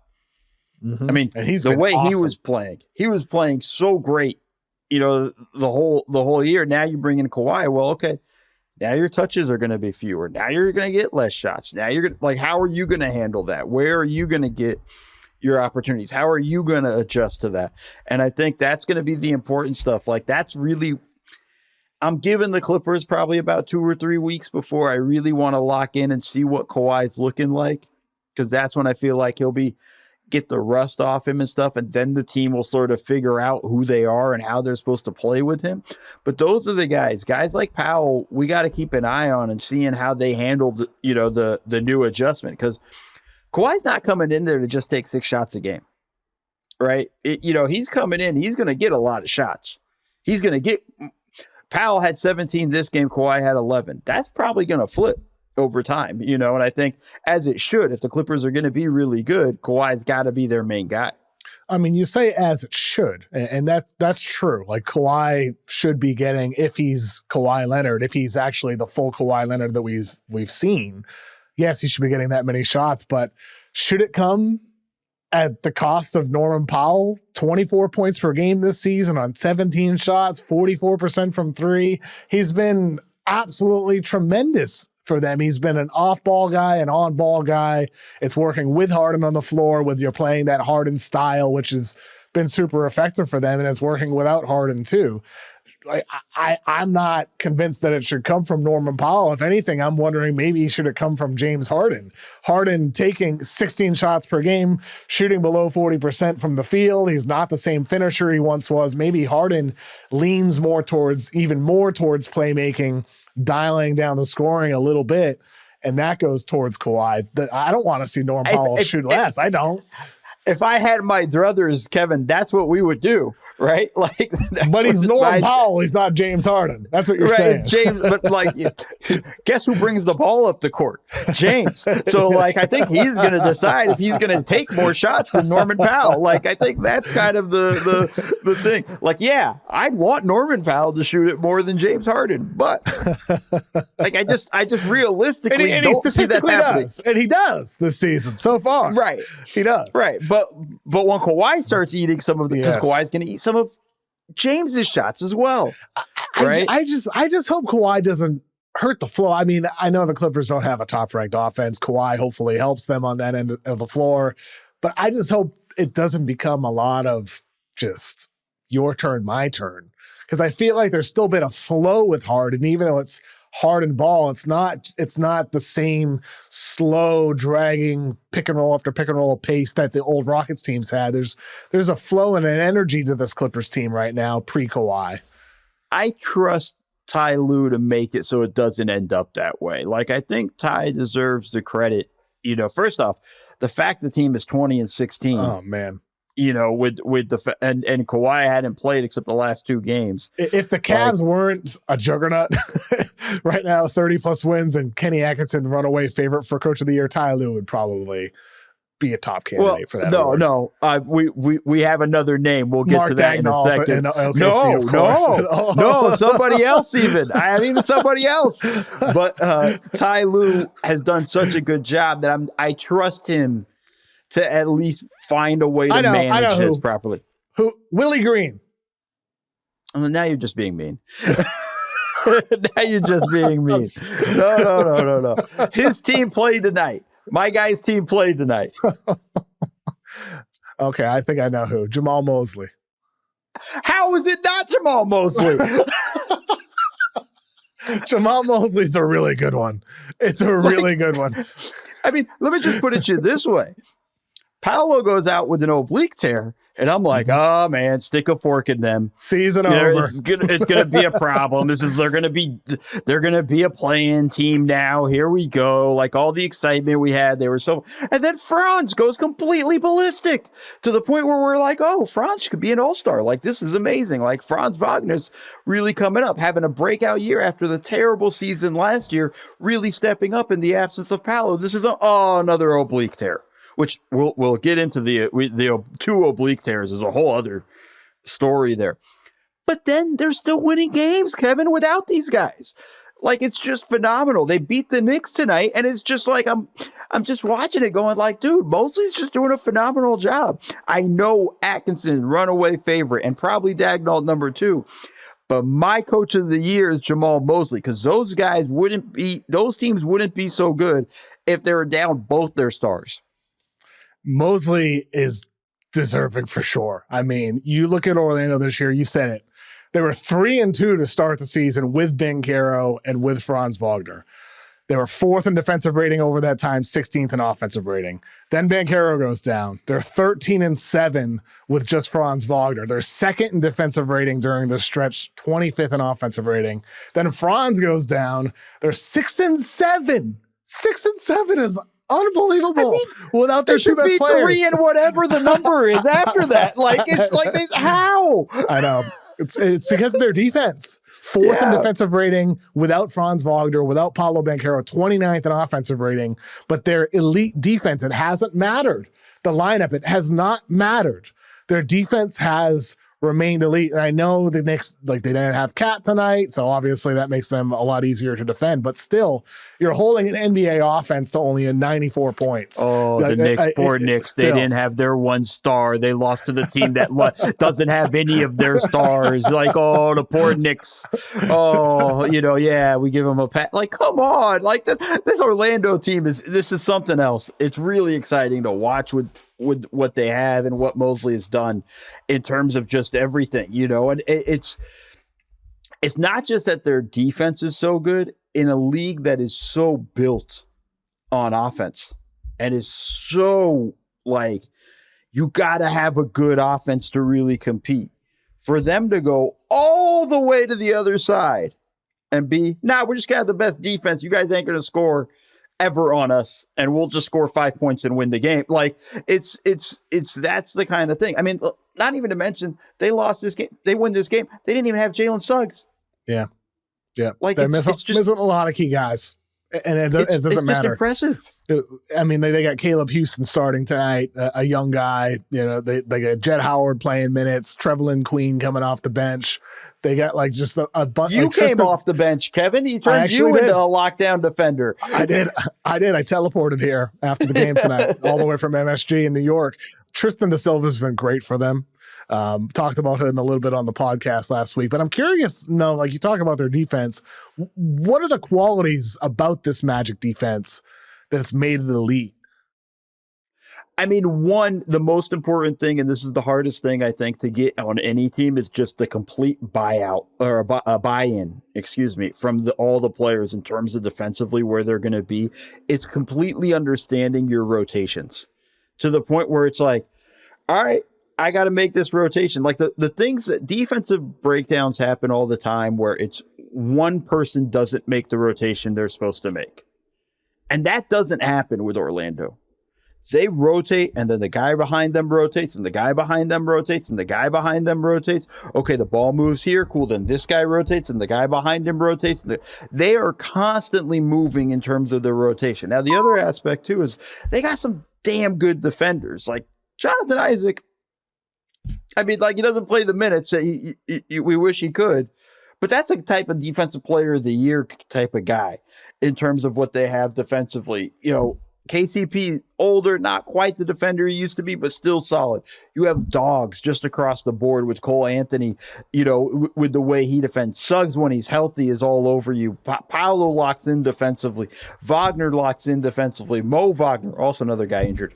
Speaker 2: Mm-hmm. I mean, the way awesome. He was playing so great, the whole year. Now you bring in Kawhi. Well, okay. Now your touches are going to be fewer. Now you're going to get less shots. Now you're going to how are you going to handle that? Where are you going to get your opportunities? How are you going to adjust to that? And I think that's going to be the important stuff. That's really, I'm giving the Clippers probably about 2 or 3 weeks before I really want to lock in and see what Kawhi's looking like. Because that's when I feel like he'll get the rust off him and stuff, and then the team will sort of figure out who they are and how they're supposed to play with him. But those are the guys like Powell, we got to keep an eye on and seeing how they handle the new adjustment, because Kawhi's not coming in there to just take 6 shots a game, right? He's coming in, he's going to get a lot of shots. Powell had 17 this game, Kawhi had 11. That's probably going to flip over time, and I think as it should. If the Clippers are going to be really good, Kawhi's got to be their main guy.
Speaker 1: I mean, you say as it should, and that's true. Kawhi should be getting, if he's Kawhi Leonard, if he's actually the full Kawhi Leonard that we've seen, yes, he should be getting that many shots. But should it come at the cost of Norman Powell? 24 points per game this season on 17 shots, 44% from 3. He's been absolutely tremendous for them. He's been an off-ball guy, an on-ball guy. It's working with Harden on the floor, with you're playing that Harden style, which has been super effective for them, and it's working without Harden too. I'm not convinced that it should come from Norman Powell. If anything, I'm wondering maybe should it come from James Harden. Harden taking 16 shots per game, shooting below 40% from the field. He's not the same finisher he once was. Maybe Harden leans even more towards playmaking, dialing down the scoring a little bit, and that goes towards Kawhi. I don't want to see Norman Powell shoot less. I don't.
Speaker 2: If I had my druthers, Kevin, that's what we would do, right?
Speaker 1: But he's Norman Powell. He's not James Harden. That's what you're saying.
Speaker 2: It's James, but guess who brings the ball up the court? James. So I think he's going to decide if he's going to take more shots than Norman Powell. I think that's kind of the thing. Yeah, I'd want Norman Powell to shoot it more than James Harden, but I just realistically don't see that happening.
Speaker 1: And he does this season so far.
Speaker 2: Right.
Speaker 1: He does.
Speaker 2: Right. But when Kawhi starts eating some of because Kawhi's going to eat some of James's shots as well. Right.
Speaker 1: I just hope Kawhi doesn't hurt the flow. I mean, I know the Clippers don't have a top-ranked offense. Kawhi hopefully helps them on that end of the floor. But I just hope it doesn't become a lot of just your turn, my turn. Because I feel like there's still been a flow with Harden, even though it's Harden ball. It's not the same slow, dragging pick and roll after pick and roll pace that the old Rockets teams had. There's a flow and an energy to this Clippers team right now, pre-Kawhi.
Speaker 2: I trust Ty Lue to make it so it doesn't end up that way. I think Ty deserves the credit. First off, the fact the team is 20-16.
Speaker 1: Oh man.
Speaker 2: With and Kawhi hadn't played except the last 2 games.
Speaker 1: If the Cavs weren't a juggernaut right now, 30+ wins, and Kenny Atkinson runaway favorite for Coach of the Year, Ty Lue would probably be a top candidate for that.
Speaker 2: No. We have another name. We'll get
Speaker 1: Mark
Speaker 2: to that
Speaker 1: Dagnall
Speaker 2: in a second.
Speaker 1: No,
Speaker 2: no, somebody else even. I have even somebody else. But Ty Lue has done such a good job that I trust him to at least find a way to manage this properly.
Speaker 1: Who? Willie Green.
Speaker 2: Now you're just being mean. Now you're just being mean. No. His team played tonight. My guy's team played tonight.
Speaker 1: Okay, I think I know who. Jamahl Mosley.
Speaker 2: How is it not Jamahl Mosley?
Speaker 1: Jamahl Mosley's a really good one. It's a really good one.
Speaker 2: I mean, let me just put it to you this way. Paolo goes out with an oblique tear, and I'm like, oh man, stick a fork in them.
Speaker 1: Season over.
Speaker 2: It's gonna be a problem. They're gonna be a play-in team now. Here we go. Like all the excitement we had, and then Franz goes completely ballistic to the point where we're like, oh, Franz could be an all-star. Like this is amazing. Like Franz Wagner's really coming up, having a breakout year after the terrible season last year, really stepping up in the absence of Paolo. This is another oblique tear. Which we'll get into the 2 oblique tears is a whole other story there. But then they're still winning games, Kevin, without these guys. Like, it's just phenomenal. They beat the Knicks tonight, and it's just like I'm just watching it going like, dude, Mosley's just doing a phenomenal job. I know Atkinson, runaway favorite, and probably Dagnall number 2. But my coach of the year is Jamahl Mosley, because those teams wouldn't be so good if they were down both their stars.
Speaker 1: Mosley is deserving for sure. I mean, you look at Orlando this year, you said it. They were 3-2 to start the season with Banchero and with Franz Wagner. They were 4th in defensive rating over that time, 16th in offensive rating. Then Banchero goes down. They're 13-7 with just Franz Wagner. They're 2nd in defensive rating during the stretch, 25th in offensive rating. Then Franz goes down. They're 6-7. 6-7 is unbelievable. Without their 2 best players.
Speaker 2: 3 and whatever the number is after that. Like, it's like, how?
Speaker 1: I know. It's because of their defense. 4th in defensive rating without Franz Wagner, without Paolo Banchero, 29th in offensive rating. But their elite defense, it hasn't mattered. The lineup, it has not mattered. Their defense has remained elite. And I know the Knicks, like, they didn't have Cat tonight, so obviously that makes them a lot easier to defend. But still, you're holding an NBA offense to only a 94 points.
Speaker 2: Oh, the Knicks, poor Knicks. They didn't have their one star. They lost to the team that doesn't have any of their stars. Like, oh, the poor Knicks. Oh, we give them a pat. Like, come on. Like, this Orlando team this is something else. It's really exciting to watch with what they have and what Mosley has done in terms of just everything, and it's not just that their defense is so good in a league that is so built on offense and is so like, you got to have a good offense to really compete. For them to go all the way to the other side and we're just going to have the best defense. You guys ain't going to score ever on us, and we'll just score 5 points and win the game. Like, it's that's the kind of thing. I mean, not even to mention they lost this game. They win this game. They didn't even have Jalen Suggs.
Speaker 1: Yeah.
Speaker 2: Like,
Speaker 1: they're
Speaker 2: it's just
Speaker 1: missing a lot of key guys, and it doesn't matter.
Speaker 2: It's impressive.
Speaker 1: I mean, they got Caleb Houston starting tonight, a young guy. They got Jett Howard playing minutes, Trevelyan Queen coming off the bench. They got like just a bunch.
Speaker 2: You came off the bench, Kevin. He turned you into a lockdown defender.
Speaker 1: I did. I teleported here after the game tonight, all the way from MSG in New York. Tristan Da Silva's been great for them. Talked about him a little bit on the podcast last week, but I'm curious. No, like, you talk about their defense. What are the qualities about this Magic defense that's made it elite?
Speaker 2: I mean, the most important thing, and this is the hardest thing I think to get on any team, is just the complete buyout or a buy-in, from all the players in terms of defensively where they're going to be. It's completely understanding your rotations to the point where it's like, all right, I got to make this rotation. Like the things that defensive breakdowns happen all the time where it's one person doesn't make the rotation they're supposed to make. And that doesn't happen with Orlando. They rotate, and then the guy behind them rotates, and the guy behind them rotates, and the guy behind them rotates. Okay, the ball moves here. Cool. Then this guy rotates, and the guy behind him rotates. They are constantly moving in terms of their rotation. Now, the other aspect, too, is they got some damn good defenders. Like Jonathan Isaac, I mean, like, he doesn't play the minutes. We wish he could. But that's a type of defensive player of the year type of guy in terms of what they have defensively. KCP, older, not quite the defender he used to be, but still solid. You have dogs just across the board with Cole Anthony, with the way he defends. Suggs, when he's healthy, is all over you. Paolo locks in defensively. Wagner locks in defensively. Mo Wagner, also another guy injured,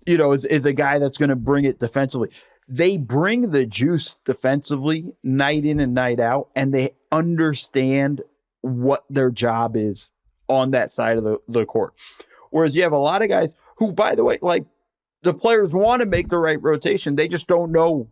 Speaker 2: is a guy that's going to bring it defensively. They bring the juice defensively night in and night out, and they understand what their job is on that side of the court. Whereas you have a lot of guys who, by the way, like the players want to make the right rotation. They just don't know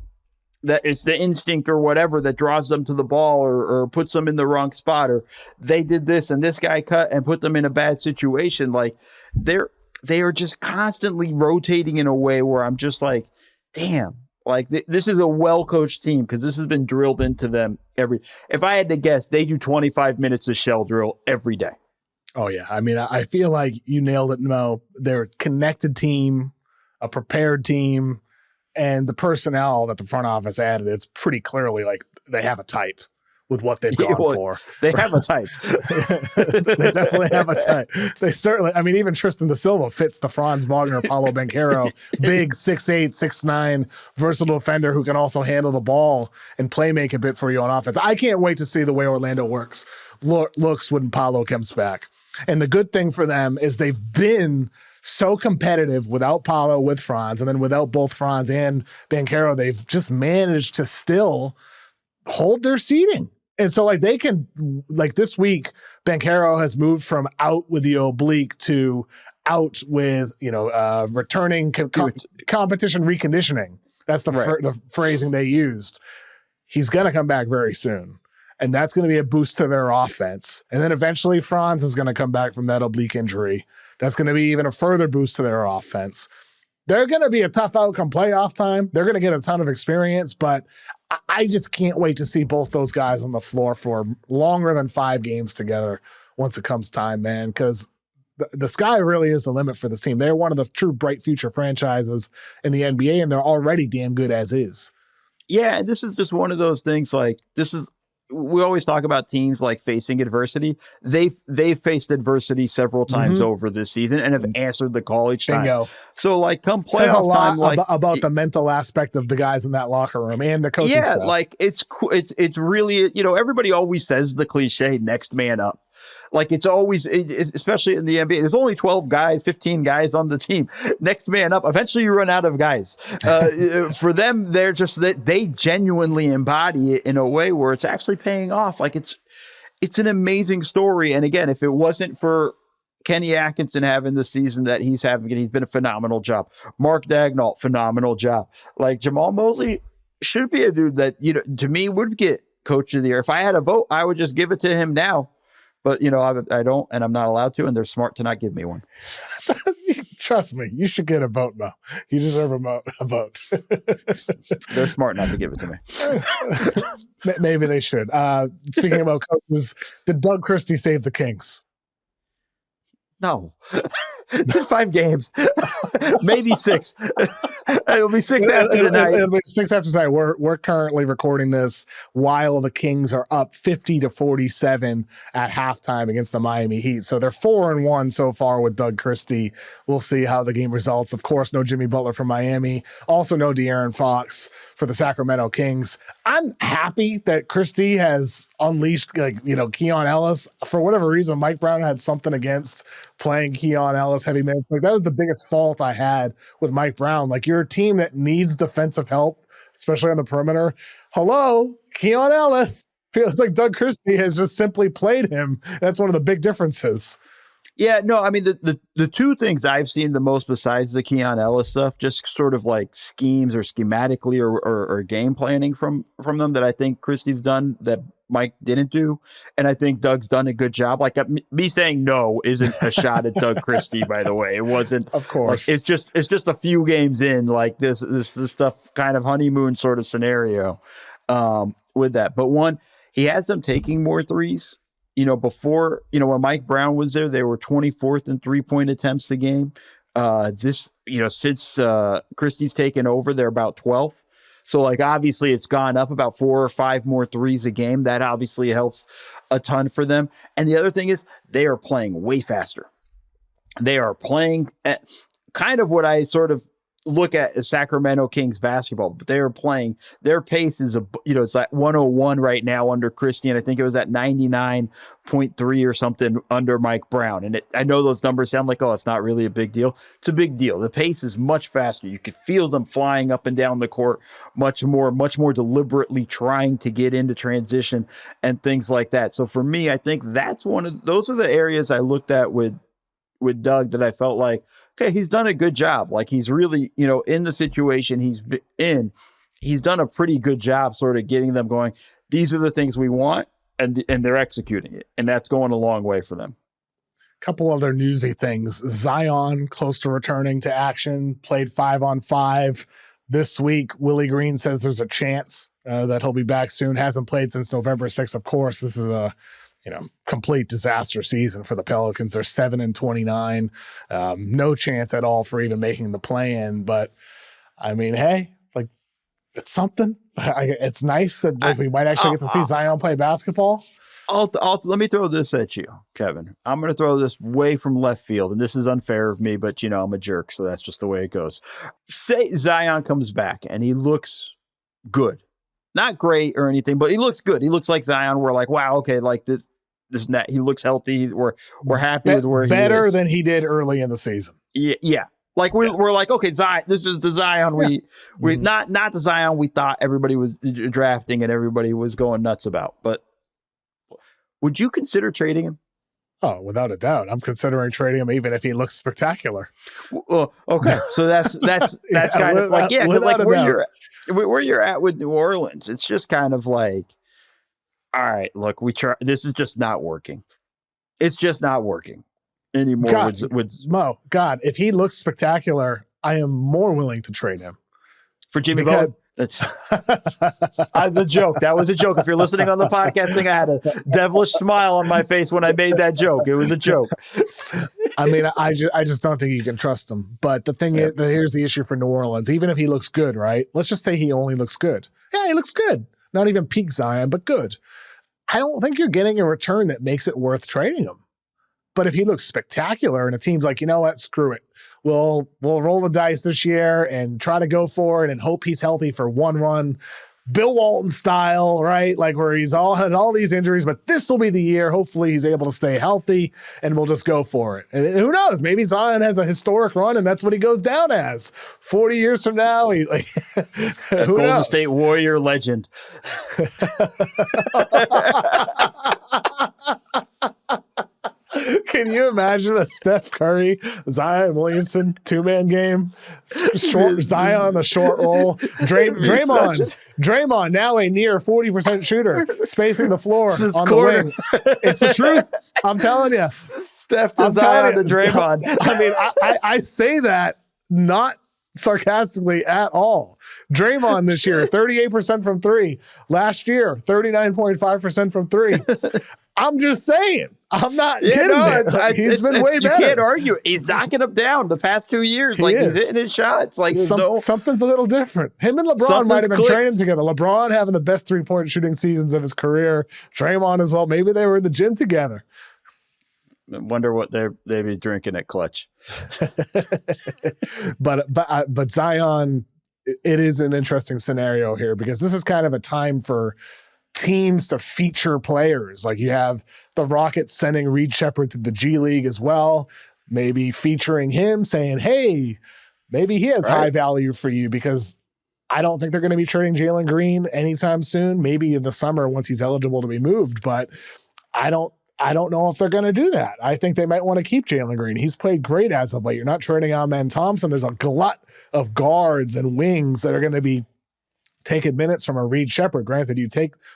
Speaker 2: that it's the instinct or whatever that draws them to the ball or puts them in the wrong spot, or they did this and this guy cut and put them in a bad situation. Like they are just constantly rotating in a way where I'm just like, damn, like this is a well-coached team, because this has been drilled into them if I had to guess, they do 25 minutes of shell drill every day.
Speaker 1: Oh yeah. I mean, I feel like you nailed it, Mo. They're a connected team, a prepared team, and the personnel that the front office added, it's pretty clearly like they have a type with what they've gone for.
Speaker 2: They have a type.
Speaker 1: They definitely have a type. They certainly, I mean, even Tristan da Silva fits the Franz Wagner, Paulo Banchero, big 6'8", 6'9", versatile defender who can also handle the ball and play make a bit for you on offense. I can't wait to see the way Orlando looks when Paulo comes back. And the good thing for them is they've been so competitive without Paulo, with Franz, and then without both Franz and Banchero, they've just managed to still hold their seeding. And so, like, they can, like, this week, Banchero has moved from out with the oblique to out with, returning competition reconditioning. That's the phrasing they used. He's going to come back very soon. And that's going to be a boost to their offense. And then eventually Franz is going to come back from that oblique injury. That's going to be even a further boost to their offense. They're going to be a tough outcome playoff time. They're going to get a ton of experience, but I just can't wait to see both those guys on the floor for longer than 5 games together once it comes time, man, because the sky really is the limit for this team. They're one of the true bright future franchises in the NBA, and they're already damn good as is.
Speaker 2: Yeah, and this is just one of those things, like, we always talk about teams like facing adversity. They've faced adversity several times over this season and have answered the call each time.
Speaker 1: Bingo.
Speaker 2: So, like, come playoff
Speaker 1: says a lot
Speaker 2: time, like
Speaker 1: about the mental aspect of the guys in that locker room and the coaching staff.
Speaker 2: Like it's really, everybody always says the cliche "next man up." Like, it's always, especially in the NBA, there's only 12 guys, 15 guys on the team. Next man up. Eventually you run out of guys. For them, they're just, they genuinely embody it in a way where it's actually paying off. Like, it's an amazing story. And again, if it wasn't for Kenny Atkinson having the season that he's having, he's been a phenomenal job. Mark Dagnall, phenomenal job. Like, Jamahl Mosley should be a dude that, to me, would get coach of the year. If I had a vote, I would just give it to him now. But, I don't, and I'm not allowed to, and they're smart to not give me one.
Speaker 1: Trust me, you should get a vote, Mo. You deserve a vote.
Speaker 2: They're smart not to give it to me.
Speaker 1: Maybe they should. Speaking about coaches, did Doug Christie save the Kings?
Speaker 2: No. 5 games. Maybe 6. It'll be 6 after tonight.
Speaker 1: It'll be 6 after tonight. We're currently recording this while the Kings are up 50-47 at halftime against the Miami Heat. So they're 4-1 so far with Doug Christie. We'll see how the game results. Of course, no Jimmy Butler for Miami. Also no De'Aaron Fox for the Sacramento Kings. I'm happy that Christie has unleashed, Keon Ellis. For whatever reason, Mike Brown had something against playing Keon Ellis heavy minutes. Like, that was the biggest fault I had with Mike Brown. Like, you're a team that needs defensive help, especially on the perimeter. Hello, Keon Ellis. Feels like Doug Christie has just simply played him. That's one of the big differences.
Speaker 2: Yeah, no, I mean, the 2 things I've seen the most besides the Keon Ellis stuff, just sort of like schemes or schematically or game planning from them that I think Christie's done that Mike didn't do. And I think Doug's done a good job. Like, me saying no isn't a shot at Doug Christie, by the way. It wasn't.
Speaker 1: Of course.
Speaker 2: Like, it's just a few games in, like this stuff, kind of honeymoon sort of scenario with that. But one, he has them taking more threes. Before, when Mike Brown was there, they were 24th in 3-point attempts a game. Since Christie's taken over, they're about 12th. So, like, obviously it's gone up about 4 or 5 more threes a game. That obviously helps a ton for them. And the other thing is they are playing way faster. They are playing at kind of what I sort of look at as Sacramento Kings basketball, but they are playing, their pace is, it's like 101 right now under Christie, and I think it was at 99.3 or something under Mike Brown. And I know those numbers sound like, it's not really a big deal. It's a big deal. The pace is much faster. You can feel them flying up and down the court much more deliberately trying to get into transition and things like that. So for me, I think those are the areas I looked at with with Doug that I felt like, okay, he's done a good job. Like he's really, in the situation he's been in, he's done a pretty good job sort of getting them going. These are the things we want, and they're executing it. And that's going a long way for them.
Speaker 1: Couple other newsy things. Zion close to returning to action, played 5-on-5 this week. Willie Green says there's a chance that he'll be back soon. Hasn't played since November 6th. Of course, this is a complete disaster season for the Pelicans. They're 7-29. No chance at all for even making the play-in. But I mean, hey, like it's something. It's nice that we might actually get to see Zion play basketball.
Speaker 2: Let me throw this at you, Kevin. I'm going to throw this way from left field, and this is unfair of me, but I'm a jerk, so that's just the way it goes. Say Zion comes back and he looks good, not great or anything, but he looks good. He looks like Zion. We're like, wow, okay, like this and that. He looks healthy. We're happy with where he is.
Speaker 1: Better than he did early in the season.
Speaker 2: Yeah. Like we're like, okay, Zion. This is the Zion we not the Zion we thought everybody was drafting and everybody was going nuts about, but. Would you consider trading him?
Speaker 1: Oh, without a doubt. I'm considering trading him even if he looks spectacular.
Speaker 2: Well, okay. So that's kind of like, like where you're at with New Orleans. It's just kind of like, all right, look, this is just not working. It's just not working anymore.
Speaker 1: Mo, God, if he looks spectacular, I am more willing to trade him.
Speaker 2: For Jimmy Butler? That's a joke. That was a joke. If you're listening on the podcast thing, I had a devilish smile on my face when I made that joke. It was a joke.
Speaker 1: I mean, I just don't think you can trust him. But the thing is, here's the issue for New Orleans. Even if he looks good, right? Let's just say he only looks good. Yeah, he looks good. Not even peak Zion, but good. I don't think you're getting a return that makes it worth trading him. But if he looks spectacular and a team's like, you know what, screw it. We'll roll the dice this year and try to go for it and hope he's healthy for one run. Bill Walton style, right? Like where he's had all these injuries, but this will be the year. Hopefully he's able to stay healthy and we'll just go for it. And who knows? Maybe Zion has a historic run and that's what he goes down as. 40 years from now, he like
Speaker 2: Golden State Warrior legend.
Speaker 1: Can you imagine a Steph Curry, Zion Williamson 2-man game? Zion on the short roll. Draymond now a near 40% shooter, spacing the floor on the wing. It's the truth. I'm telling you.
Speaker 2: Steph to Zion to Draymond.
Speaker 1: I mean, I say that not sarcastically at all. Draymond this year, 38% from three. Last year, 39.5% from three. I'm just saying. I'm not kidding. He's been way better.
Speaker 2: You can't argue. He's knocking them down the past 2 years. He's hitting his shots. Like
Speaker 1: something's a little different. Him and LeBron might have been training together. LeBron having the best 3-point shooting seasons of his career. Draymond as well. Maybe they were in the gym together.
Speaker 2: I wonder what they'd be drinking at Clutch.
Speaker 1: But Zion, it is an interesting scenario here because this is kind of a time for teams to feature players. Like you have the Rockets sending Reed Shepherd to the G League as well, maybe featuring him saying, hey, maybe he has high value for you, because I don't think they're going to be trading Jalen Green anytime soon, maybe in the summer once he's eligible to be moved. But I don't know if they're going to do that. I think they might want to keep Jalen Green. He's played great as of late. You're not trading Amen Thompson. There's a glut of guards and wings that are going to be taking minutes from a Reed Shepherd. Granted, you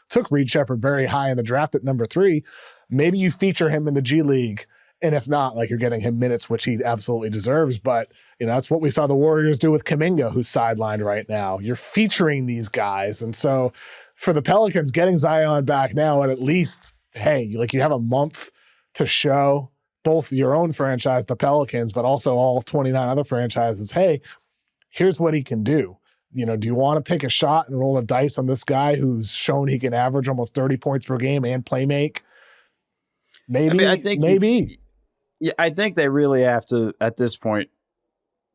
Speaker 1: took Reed Shepherd very high in the draft at number 3. Maybe you feature him in the G League, and if not, like you're getting him minutes, which he absolutely deserves. But that's what we saw the Warriors do with Kuminga, who's sidelined right now. You're featuring these guys, and so for the Pelicans, getting Zion back now, and at least, hey, like you have a month to show both your own franchise, the Pelicans, but also all 29 other franchises, hey, here's what he can do. Do you want to take a shot and roll a dice on this guy who's shown he can average almost 30 points per game and play make? Maybe. I
Speaker 2: think they really have to, at this point,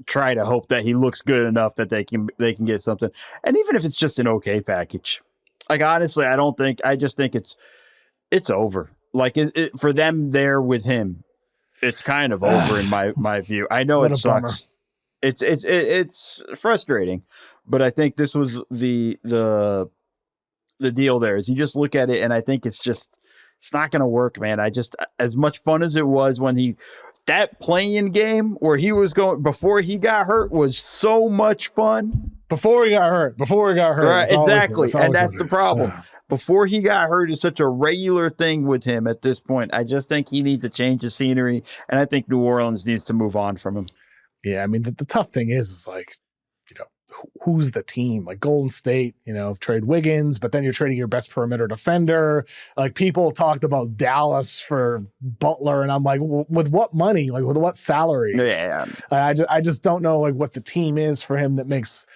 Speaker 2: try to hope that he looks good enough that they can get something. And even if it's just an okay package, like honestly, I just think it's over. Like for them there with him, it's kind of over in my view. I know it sucks. Bummer. It's frustrating, but I think this was the deal there is you just look at it and I think it's just It's not going to work, man. As much fun as it was when that playing game where he was going before he got hurt was so much fun.
Speaker 1: Before he got hurt.
Speaker 2: Right, exactly. And that's the problem.
Speaker 1: Yeah.
Speaker 2: Before he got hurt is such a regular thing with him at this point. I just think he needs to change the scenery, and I think New Orleans needs to move on from him.
Speaker 1: Yeah, I mean, the tough thing is like, who's the team? Like Golden State, trade Wiggins, but then you're trading your best perimeter defender. Like people talked about Dallas for Butler, and I'm like, with what money? Like with what salaries?
Speaker 2: Yeah.
Speaker 1: I just don't know like what the team is for him that makes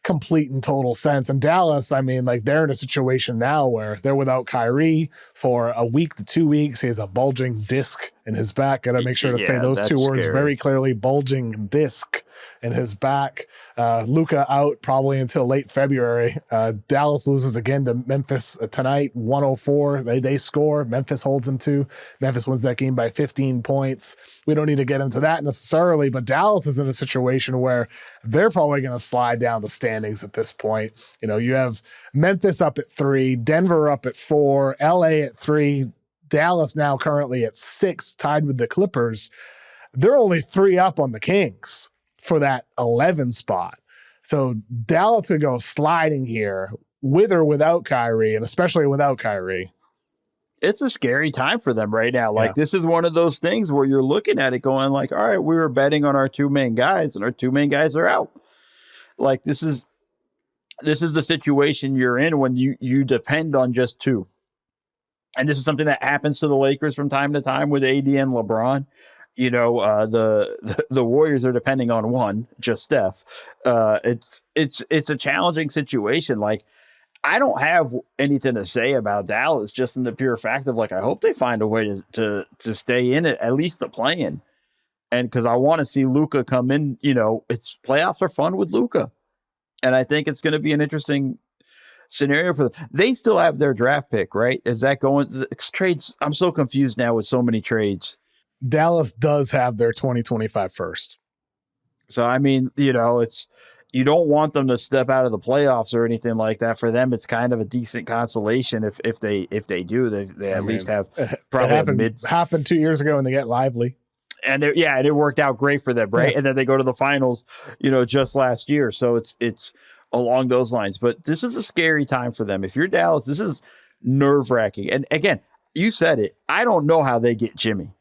Speaker 1: complete and total sense. And Dallas, I mean, like they're in a situation now where they're without Kyrie for a week to 2 weeks. He has a bulging disc in his back. Got to make sure to say those two words very clearly. Bulging disc in his back. Luka out probably until late February. Dallas loses again to Memphis tonight, 104. They score. Memphis holds them to. Memphis wins that game by 15 points. We don't need to get into that necessarily, but Dallas is in a situation where they're probably going to slide down the standings at this point. You have Memphis up at 3, Denver up at 4, LA at 3, Dallas now currently at 6, tied with the Clippers. They're only 3 up on the Kings for that 11 spot. So Dallas could go sliding here with or without Kyrie, and especially without Kyrie.
Speaker 2: It's a scary time for them right now. Like this is one of those things where you're looking at it going like, all right, we were betting on our 2 main guys and our 2 main guys are out. Like this is the situation you're in when you depend on just 2. And this is something that happens to the Lakers from time to time with AD and LeBron. The Warriors are depending on 1, just Steph. It's a challenging situation. Like, I don't have anything to say about Dallas, just in the pure fact of like, I hope they find a way to stay in it, at least the play-in. And because I want to see Luka come in, it's playoffs are fun with Luka. And I think it's going to be an interesting scenario for them. They still have their draft pick, right? Is that going trades? I'm so confused now with so many trades.
Speaker 1: Dallas does have their 2025 first.
Speaker 2: So, I mean, it's you don't want them to step out of the playoffs or anything like that. For them, it's kind of a decent consolation if they do. They at least have probably
Speaker 1: happened 2 years ago and they get lively.
Speaker 2: And it worked out great for them, right? Yeah. And then they go to the finals, just last year. So it's along those lines. But this is a scary time for them. If you're Dallas, this is nerve-wracking. And again, you said it. I don't know how they get Jimmy.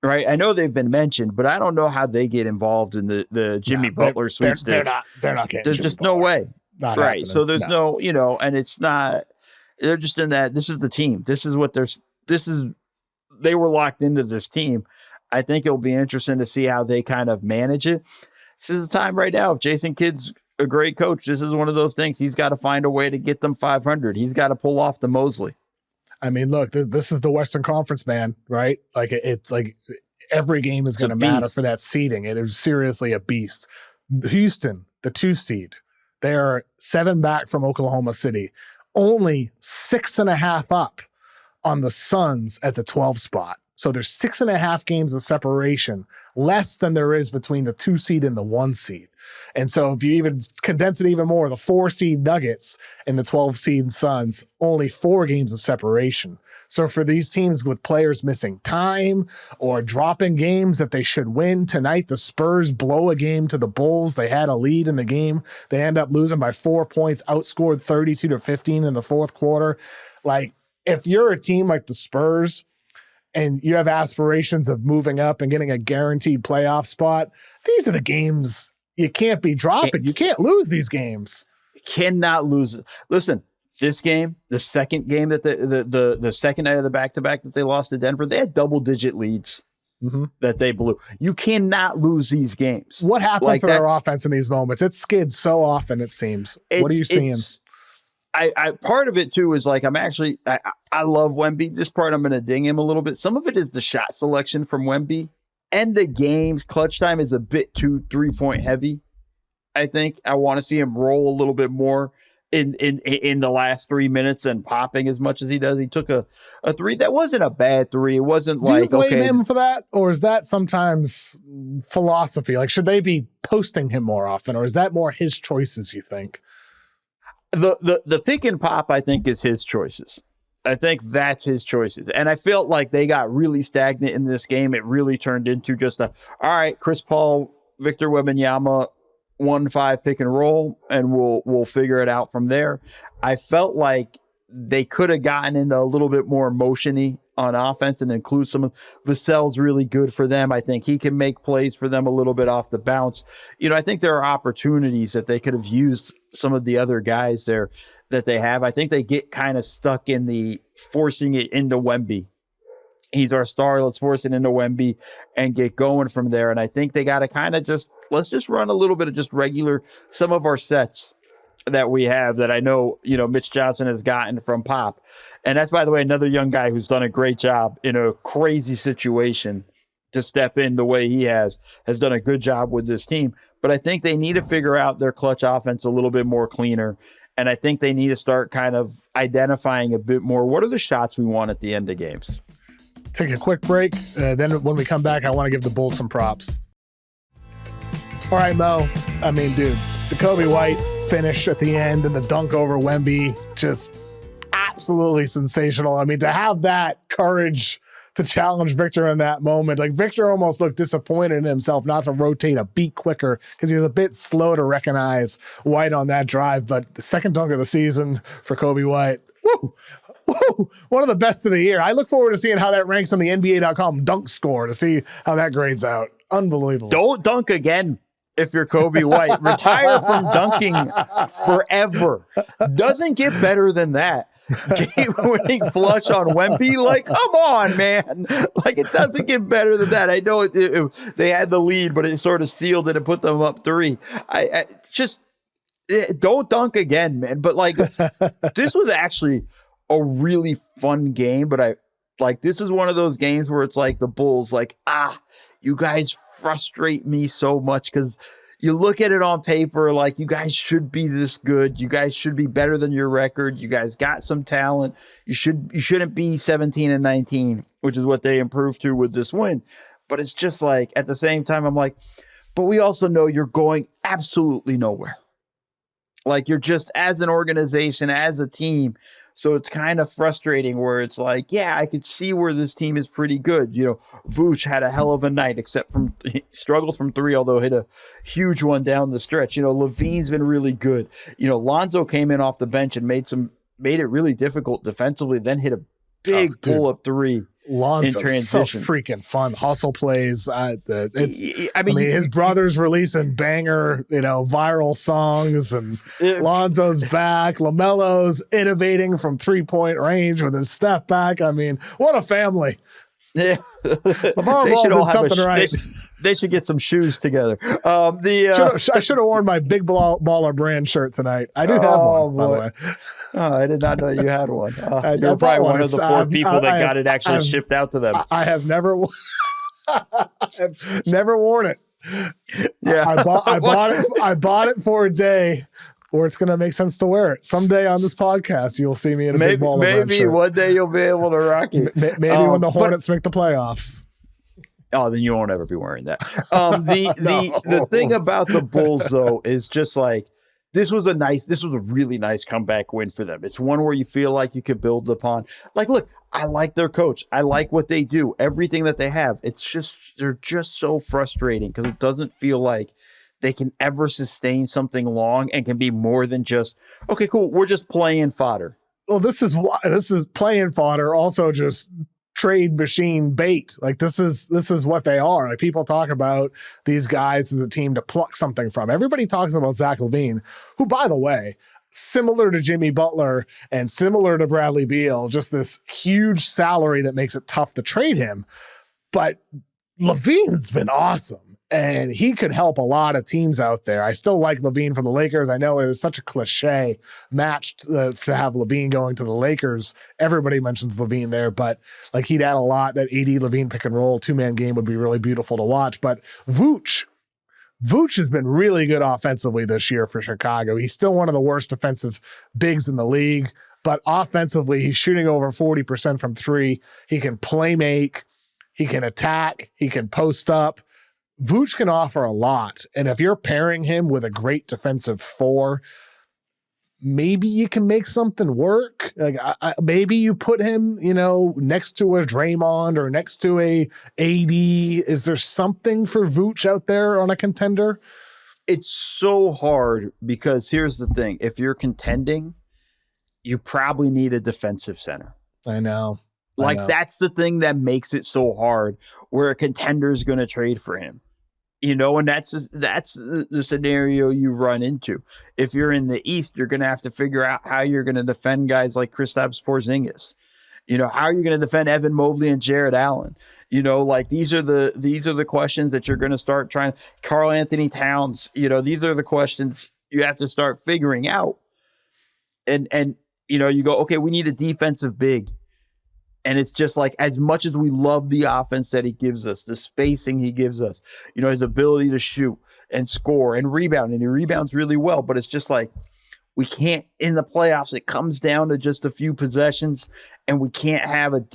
Speaker 2: Right, I know they've been mentioned, but I don't know how they get involved in the Jimmy Butler sweepstakes.
Speaker 1: They're not getting.
Speaker 2: There's
Speaker 1: Jimmy
Speaker 2: just
Speaker 1: Butler.
Speaker 2: no way.
Speaker 1: Not
Speaker 2: right, so there's
Speaker 1: no,
Speaker 2: and it's not. They're just in that. This is the team. This is what there's. This is. They were locked into this team. I think it'll be interesting to see how they kind of manage it. This is the time right now. If Jason Kidd's a great coach, this is one of those things. He's got to find a way to get them 500. He's got to pull off the Mosley.
Speaker 1: I mean, look, this is the Western Conference, man. Right? Like it's like. Every game is going to matter for that seeding. It is seriously a beast. Houston, the 2 seed, they are 7 back from Oklahoma City, only 6.5 up on the Suns at the 12 spot. So there's 6.5 games of separation, less than there is between the 2 seed and the 1 seed. And so if you even condense it even more, the 4 seed Nuggets and the 12 seed Suns, only 4 games of separation. So for these teams with players missing time or dropping games that they should win, tonight the Spurs blow a game to the Bulls. They had a lead in the game. They end up losing by 4 points, outscored 32-15 in the fourth quarter. Like, if you're a team like the Spurs and you have aspirations of moving up and getting a guaranteed playoff spot, these are the games you can't be dropping. You can't lose these games.
Speaker 2: Cannot lose. Listen, this game, the second game that the second night of the back-to-back that they lost to Denver, they had double-digit leads that they blew. You cannot lose these games.
Speaker 1: What happens to their offense in these moments? It skids so often, it seems. What are you seeing?
Speaker 2: I part of it too is like I love Wemby. This part I'm going to ding him a little bit. Some of it is the shot selection from Wemby. End of games, clutch time is a bit too 3-point heavy. I think I want to see him roll a little bit more in the last 3 minutes and popping as much as he does. He took a 3 that wasn't a bad 3. It wasn't
Speaker 1: Do you blame him for that, or is that sometimes philosophy? Like, should they be posting him more often, or is that more his choices? You think?
Speaker 2: The pick and pop, I think, is his choices. I think that's his choices. And I felt like they got really stagnant in this game. It really turned into just all right, Chris Paul, Victor Wembanyama, 1-5 pick and roll, and we'll figure it out from there. I felt like they could have gotten into a little bit more motion-y on offense and include some of Vassell's really good for them. I think he can make plays for them a little bit off the bounce. I think there are opportunities that they could have used some of the other guys there that they have. I think they get kind of stuck in the forcing it into Wemby. He's our star. Let's force it into Wemby and get going from there. And I think they got to kind of let's just run a little bit of just regular, some of our sets that we have that I know, Mitch Johnson has gotten from Pop. And that's, by the way, another young guy who's done a great job in a crazy situation to step in the way he has done a good job with this team. But I think they need to figure out their clutch offense a little bit more cleaner. And I think they need to start kind of identifying a bit more. What are the shots we want at the end of games?
Speaker 1: Take a quick break. Then when we come back, I want to give the Bulls some props. All right, Mo. I mean, dude, the Coby White finish at the end and the dunk over Wemby, just absolutely sensational. I mean, to have that courage to challenge Victor in that moment, like Victor almost looked disappointed in himself not to rotate a beat quicker because he was a bit slow to recognize White on that drive. But the second dunk of the season for Coby White, woo! Woo, one of the best of the year. I look forward to seeing how that ranks on the NBA.com dunk score to see how that grades out. Unbelievable.
Speaker 2: Don't dunk again if you're Coby White. Retire from dunking forever. Doesn't get better than that. Game-winning flush on Wemby. Like, come on, man. Like, it doesn't get better than that. I know they had the lead, but it sort of sealed it and put them up 3. I just don't dunk again, man. But, like, this was actually a really fun game, but this is one of those games where it's like the Bulls, like, you guys frustrate me so much because you look at it on paper, like, you guys should be this good. You guys should be better than your record. You guys got some talent. You shouldn't be 17-19, which is what they improved to with this win. But it's just like, at the same time, I'm like, but we also know you're going absolutely nowhere. Like, you're just, as an organization, as a team. So it's kind of frustrating where it's like, yeah, I could see where this team is pretty good. Vooch had a hell of a night, except he struggled from 3, although hit a huge one down the stretch. Levine's been really good. Lonzo came in off the bench and made it really difficult defensively, then hit a big pull-up 3.
Speaker 1: Lonzo's
Speaker 2: in transition.
Speaker 1: So freaking fun. Hustle plays. I mean, his brother's releasing banger, viral songs, and Lonzo's back. LaMelo's innovating from 3-point range with his step back. I mean, what a family.
Speaker 2: Yeah.
Speaker 1: LeVar Ball did something right.
Speaker 2: They should get some shoes together.
Speaker 1: I should have worn my Big Baller brand shirt tonight. I do have one, by the way.
Speaker 2: Oh, I did not know you had one. You're probably one of the 4 people that got it actually shipped out to them.
Speaker 1: I have never worn it.
Speaker 2: Yeah,
Speaker 1: I bought it for a day where it's going to make sense to wear it. Someday on this podcast, you'll see me in a Big Baller brand shirt.
Speaker 2: Maybe one day you'll be able to rock it.
Speaker 1: Maybe when the Hornets make the playoffs.
Speaker 2: Oh, then you won't ever be wearing that. The thing about the Bulls, though, is just like, this was a really nice comeback win for them. It's one where you feel like you could build upon. Like, look, I like their coach. I like what they do, everything that they have. They're just so frustrating because it doesn't feel like they can ever sustain something long and can be more than just, okay, cool, we're just playing fodder.
Speaker 1: Well, this is playing fodder, also just trade machine bait. Like, this is what they are. Like, people talk about these guys as a team to pluck something from. Everybody talks about Zach LaVine, who, by the way, similar to Jimmy Butler and similar to Bradley Beal, just this huge salary that makes it tough to trade him. But LaVine's been awesome. And he could help a lot of teams out there. I still like LaVine for the Lakers. I know it is such a cliche match to have LaVine going to the Lakers. Everybody mentions LaVine there, but like, he'd add a lot. That AD LaVine pick and roll 2-man game would be really beautiful to watch. But Vooch has been really good offensively this year for Chicago. He's still one of the worst defensive bigs in the league, but offensively, he's shooting over 40% from 3. He can play make, he can attack, he can post up. Vooch can offer a lot, and if you're pairing him with a great defensive 4, maybe you can make something work. Like maybe you put him, next to a Draymond or next to a AD. Is there something for Vooch out there on a contender?
Speaker 2: It's so hard because here's the thing. If you're contending, you probably need a defensive center.
Speaker 1: I know.
Speaker 2: That's the thing that makes it so hard where a contender is going to trade for him. And that's the scenario you run into. If you're in the East, you're going to have to figure out how you're going to defend guys like Kristaps Porzingis. How are you going to defend Evan Mobley and Jared Allen? These are the questions that you're going to start trying. Karl Anthony Towns, these are the questions you have to start figuring out. And you go, okay, we need a defensive big. And it's just like, as much as we love the offense that he gives us, the spacing he gives us, his ability to shoot and score and rebound, and he rebounds really well, but it's just like, we can't, in the playoffs, it comes down to just a few possessions, and we can't have an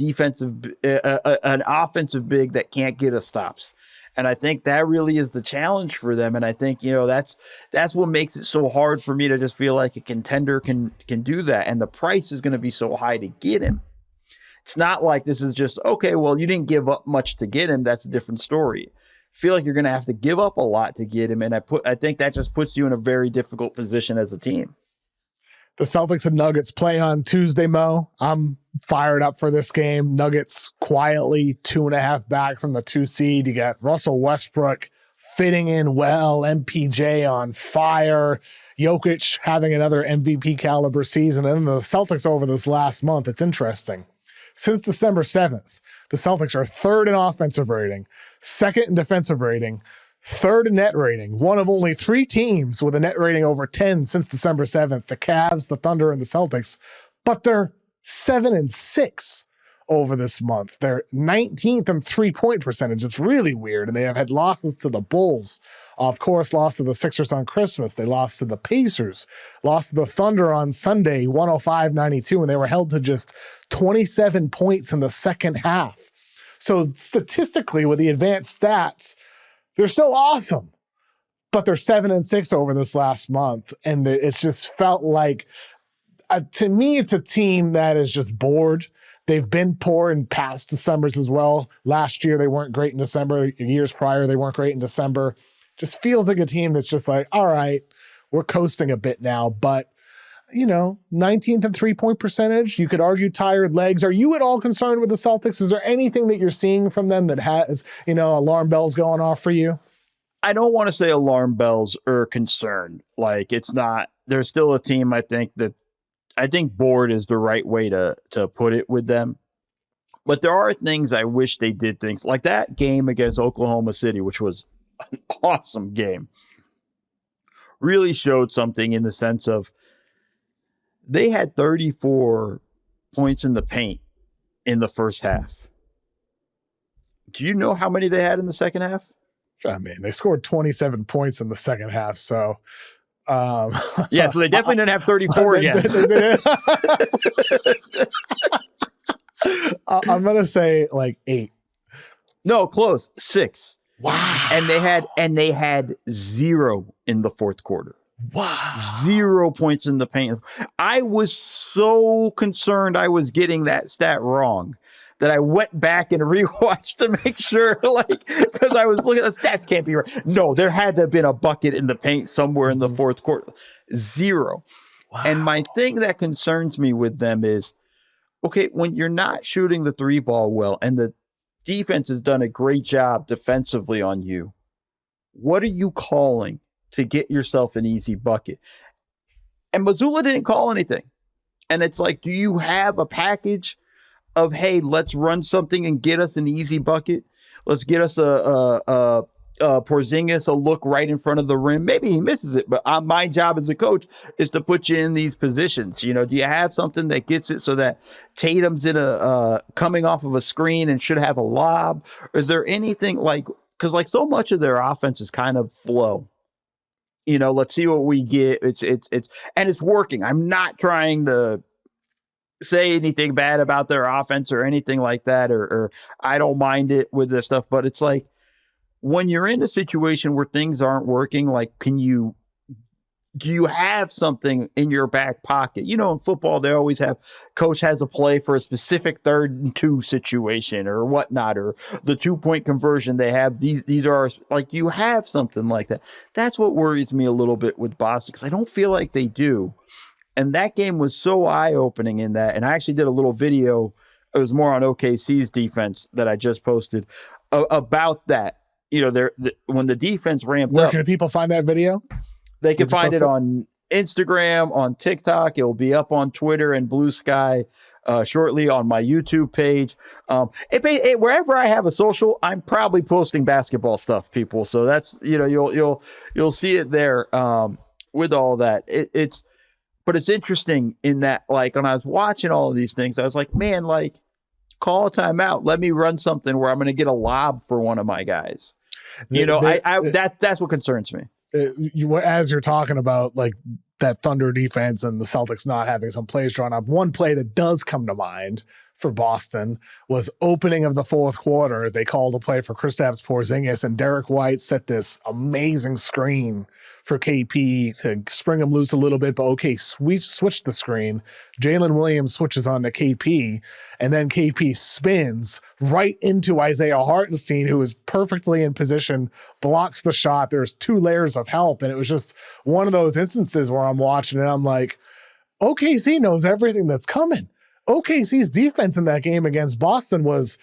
Speaker 2: offensive big that can't get us stops. And I think that really is the challenge for them. And I think, that's what makes it so hard for me to just feel like a contender can do that. And the price is going to be so high to get him. It's not like this is just, okay, well, you didn't give up much to get him. That's a different story. I feel like you're going to have to give up a lot to get him. And I think that just puts you in a very difficult position as a team.
Speaker 1: The Celtics and Nuggets play on Tuesday, Mo. I'm fired up for this game. Nuggets quietly 2.5 back from the 2 seed. You got Russell Westbrook fitting in well, MPJ on fire, Jokic having another MVP caliber season. And the Celtics over this last month, it's interesting. Since December 7th, the Celtics are third in offensive rating, second in defensive rating, third in net rating, one of only 3 teams with a net rating over 10 since December 7th, the Cavs, the Thunder, and the Celtics. But they're 7-6 over this month. They're 19th in three-point percentage. It's really weird. And they have had losses to the Bulls. Of course, lost to the Sixers on Christmas. They lost to the Pacers. Lost to the Thunder on Sunday, 105-92, and they were held to just 27 points in the second half. So statistically, with the advanced stats, they're still awesome. But they're 7-6 over this last month. And it's just felt like, to me, it's a team that is just bored. They've been poor in past Decembers as well. Last year, they weren't great in December. Years prior, they weren't great in December. Just feels like a team that's just like, all right, we're coasting a bit now. But, 19th in three-point percentage. You could argue tired legs. Are you at all concerned with the Celtics? Is there anything that you're seeing from them that has, alarm bells going off for you?
Speaker 2: I don't want to say alarm bells or concern. It's not. There's still a team, I think bored is the right way to put it with them. But there are things I wish they did things like that game against Oklahoma City, which was an awesome game. Really showed something in the sense of they had 34 points in the paint in the first half. Do you know how many they had in the second half?
Speaker 1: I mean, they scored 27 points in the second half, so
Speaker 2: yeah, so they definitely didn't have 34 again.
Speaker 1: I'm gonna say 8.
Speaker 2: No, close. 6.
Speaker 1: Wow.
Speaker 2: And they had 0 in the fourth quarter.
Speaker 1: Wow.
Speaker 2: 0 points in the paint. I was so concerned I was getting that stat wrong that I went back and rewatched to make sure, because I was looking at the stats can't be right. No, there had to have been a bucket in the paint somewhere in the fourth quarter. 0. Wow. And my thing that concerns me with them is, okay, when you're not shooting the 3 ball well and the defense has done a great job defensively on you, what are you calling to get yourself an easy bucket? And Mazzulla didn't call anything. And it's like, do you have a package of, hey, let's run something and get us an easy bucket? Let's get us a Porzingis a look right in front of the rim. Maybe he misses it, but my job as a coach is to put you in these positions. Do you have something that gets it so that Tatum's in coming off of a screen and should have a lob? Or is there anything because so much of their offense is kind of flow. Let's see what we get. It's working. I'm not trying to say anything bad about their offense or anything like that, or I don't mind it with this stuff, but it's like, when you're in a situation where things aren't working, can you do you have something in your back pocket? You know, in football, they always have coach has a play for a specific 3rd and 2 situation or whatnot, or the 2-point conversion they have. These are like, you have something like that. That's what worries me a little bit with Boston, because I don't feel like they do. And that game was so eye-opening in that. And I actually did a little video. It was more on OKC's defense that I just posted about that. You know, when the defense ramped
Speaker 1: Where
Speaker 2: up.
Speaker 1: can people find that video?
Speaker 2: They can find it on Instagram, on TikTok. It'll be up on Twitter and Blue Sky shortly, on my YouTube page. Wherever I have a social, I'm probably posting basketball stuff, people. So that's, you know, you'll see it there with all that. But it's interesting in that, like, when I was watching all of these things, I was like, man, like, call a timeout. Let me run something where I'm going to get a lob for one of my guys. You know, that's what concerns me.
Speaker 1: As you're talking about, like, that Thunder defense and the Celtics not having some plays drawn up, one play that does come to mind for Boston was opening of the 4th quarter. They called a play for Kristaps Porzingis, and Derek White set this amazing screen for KP to spring him loose a little bit, but switched the screen. Jalen Williams switches on to KP, and then KP spins right into Isaiah Hartenstein, who is perfectly in position, blocks the shot. There's 2 layers of help, and it was just one of those instances where I'm watching and I'm like, OKC knows everything that's coming. OKC's defense in that game against Boston was,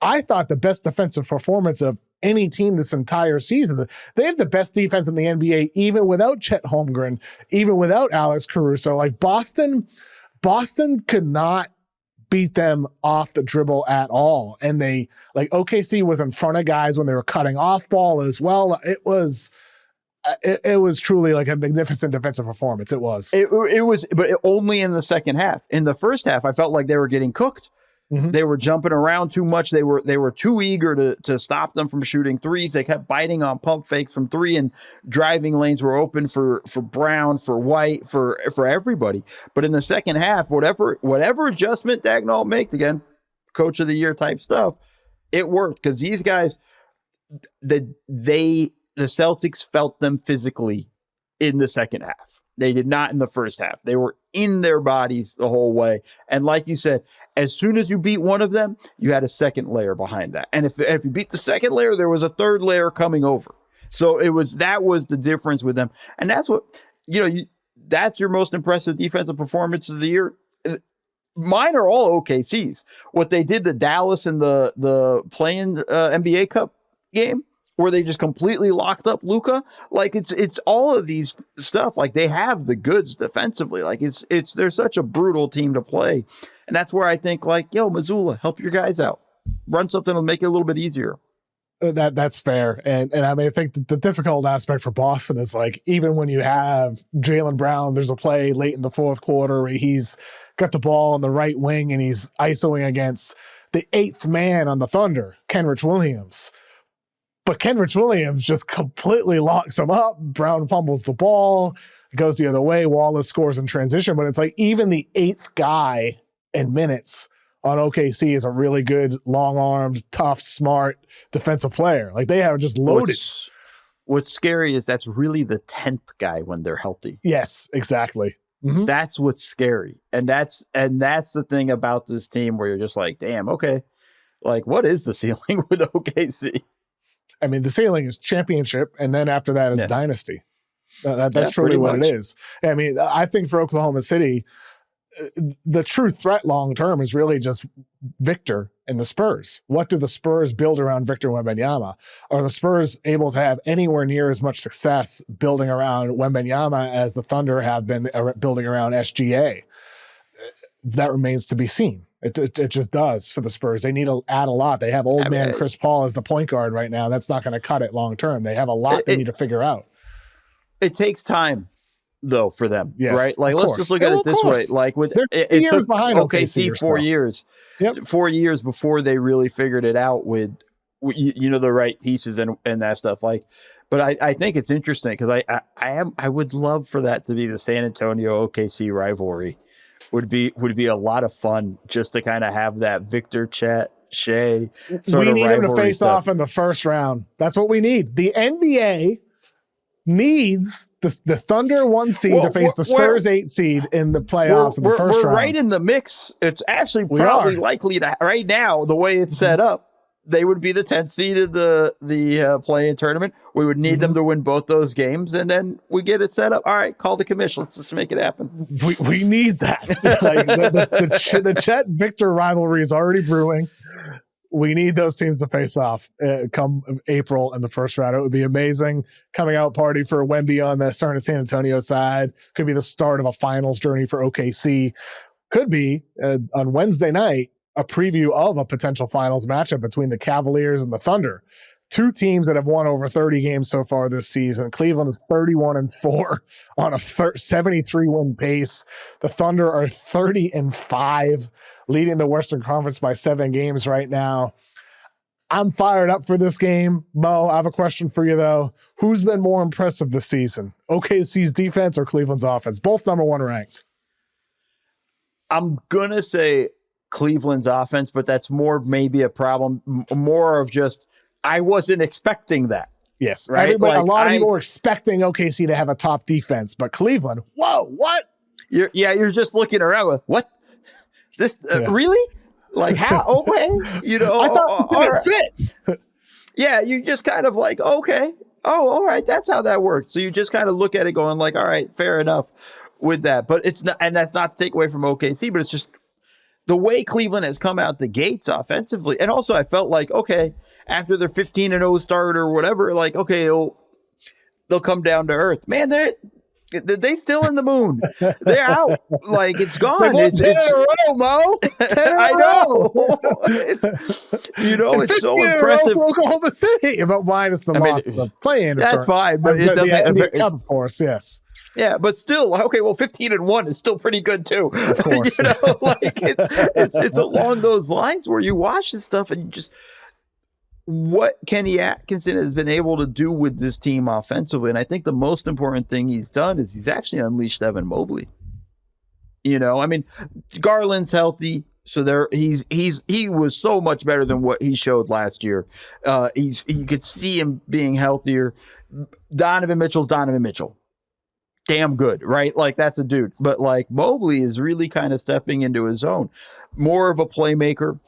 Speaker 1: I thought, the best defensive performance of any team this entire season. They have the best defense in the NBA, even without Chet Holmgren, even without Alex Caruso. Like, Boston could not beat them off the dribble at all. And OKC was in front of guys when they were cutting off ball as well. It was truly like a magnificent defensive performance. It was,
Speaker 2: but only in the second half. In the first half, I felt like they were getting cooked. Mm-hmm. They were jumping around too much. They were too eager to stop them from shooting threes. They kept biting on pump fakes from 3, and driving lanes were open for Brown, for White, for everybody. But in the second half, whatever adjustment Dagnall made, again, coach of the year type stuff, it worked, because these guys, the Celtics felt them physically in the second half. They did not in the first half. They were in their bodies the whole way. And like you said, as soon as you beat one of them, you had a second layer behind that. And if you beat the second layer, there was a third layer coming over. So that was the difference with them. And that's what, that's your most impressive defensive performance of the year. Mine are all OKC's. What they did to Dallas in the play-in NBA Cup game, where they just completely locked up Luka. Like, it's all of these stuff. Like, they have the goods defensively. Like, they're such a brutal team to play. And that's where I think, like, yo, Mazzulla, help your guys out. Run something to make it a little bit easier.
Speaker 1: That's fair. And I mean, I think the difficult aspect for Boston is, like, even when you have Jaylen Brown, there's a play late in the 4th quarter where he's got the ball on the right wing and he's isoing against the 8th man on the Thunder, Kenrich Williams. But Kenrich Williams just completely locks him up. Brown fumbles the ball, goes the other way. Wallace scores in transition. But it's like, even the 8th guy in minutes on OKC is a really good, long-armed, tough, smart defensive player. Like, they are just loaded.
Speaker 2: What's scary is that's really the 10th guy when they're healthy.
Speaker 1: Yes, exactly. Mm-hmm.
Speaker 2: That's what's scary. And that's the thing about this team, where you're just like, damn, okay. Like, what is the ceiling with OKC? I
Speaker 1: mean, the ceiling is championship, and then after that is dynasty. That's truly what it is. I mean, I think for Oklahoma City, the true threat long-term is really just Victor and the Spurs. What do the Spurs build around Victor Wembanyama? Are the Spurs able to have anywhere near as much success building around Wembanyama as the Thunder have been building around SGA? That remains to be seen. It just does for the Spurs. They need to add a lot. They have old man Chris Paul as the point guard right now. That's not going to cut it long term. They have a lot they need to figure out.
Speaker 2: It takes time, though, for them,
Speaker 1: yes,
Speaker 2: right? Like, let's just look at it this way. Like, it took
Speaker 1: behind
Speaker 2: OKC 4 years. Yep. 4 years before they really figured it out with the right pieces and that stuff. Like, but I think it's interesting, because I would love for that to be the San Antonio OKC rivalry. Would be a lot of fun, just to kind of have that Victor Chet Shea sort of rivalry.
Speaker 1: We need him to face
Speaker 2: stuff
Speaker 1: off in the first round. That's what we need. The NBA needs the Thunder 1 seed to face the Spurs 8 seed in the playoffs in the first round.
Speaker 2: We're right in the mix. It's actually probably likely to, right now, the way it's set up, they would be the 10th seed of the play-in tournament. We would need them to win both those games, and then we get it set up. All right, call the commission. Let's just make it happen.
Speaker 1: We need that. Like the Chet Victor rivalry is already brewing. We need those teams to face off come April in the first round. It would be amazing. Coming out party for Wemby on the San Antonio side. Could be the start of a finals journey for OKC. Could be on Wednesday night a preview of a potential finals matchup between the Cavaliers and the Thunder. Two teams that have won over 30 games so far this season. Cleveland is 31-4 on a 73-win pace. The Thunder are 30-5, leading the Western Conference by 7 games right now. I'm fired up for this game. Mo, I have a question for you, though. Who's been more impressive this season? OKC's defense or Cleveland's offense? Both number 1 ranked.
Speaker 2: I'm going to say Cleveland's offense, but that's more maybe a problem, more of just I wasn't expecting that.
Speaker 1: Yes.
Speaker 2: Right?
Speaker 1: A lot of people were expecting OKC to have a top defense, but Cleveland, whoa, what?
Speaker 2: You're just looking around with, what? This, really? Like, how? Okay.
Speaker 1: I thought it didn't fit.
Speaker 2: Yeah, you just kind of like, okay. Oh, all right. That's how that works. So you just kind of look at it going like, all right, fair enough with that. But it's not, and that's not to take away from OKC, but it's just the way Cleveland has come out the gates offensively. And also I felt like, okay, after their 15-0 start or whatever, like, okay, they'll come down to earth. Man, they still in the moon. They're out. Like, it's gone. It's
Speaker 1: 10 in a row, Mo. 10 in a row.
Speaker 2: I know. It's so impressive.
Speaker 1: Oklahoma City, but minus the loss of the play-in.
Speaker 2: That's fine, but it doesn't.
Speaker 1: Of course, yes.
Speaker 2: Yeah, but still, okay, well, 15-1 is still pretty good too.
Speaker 1: Of course.
Speaker 2: Like it's along those lines where you watch this stuff and you just what Kenny Atkinson has been able to do with this team offensively. And I think the most important thing he's done is he's actually unleashed Evan Mobley. Garland's healthy. So he was so much better than what he showed last year. You could see him being healthier. Donovan Mitchell. Damn good, right? Like, that's a dude. But like Mobley is really kind of stepping into his own. More of a playmaker,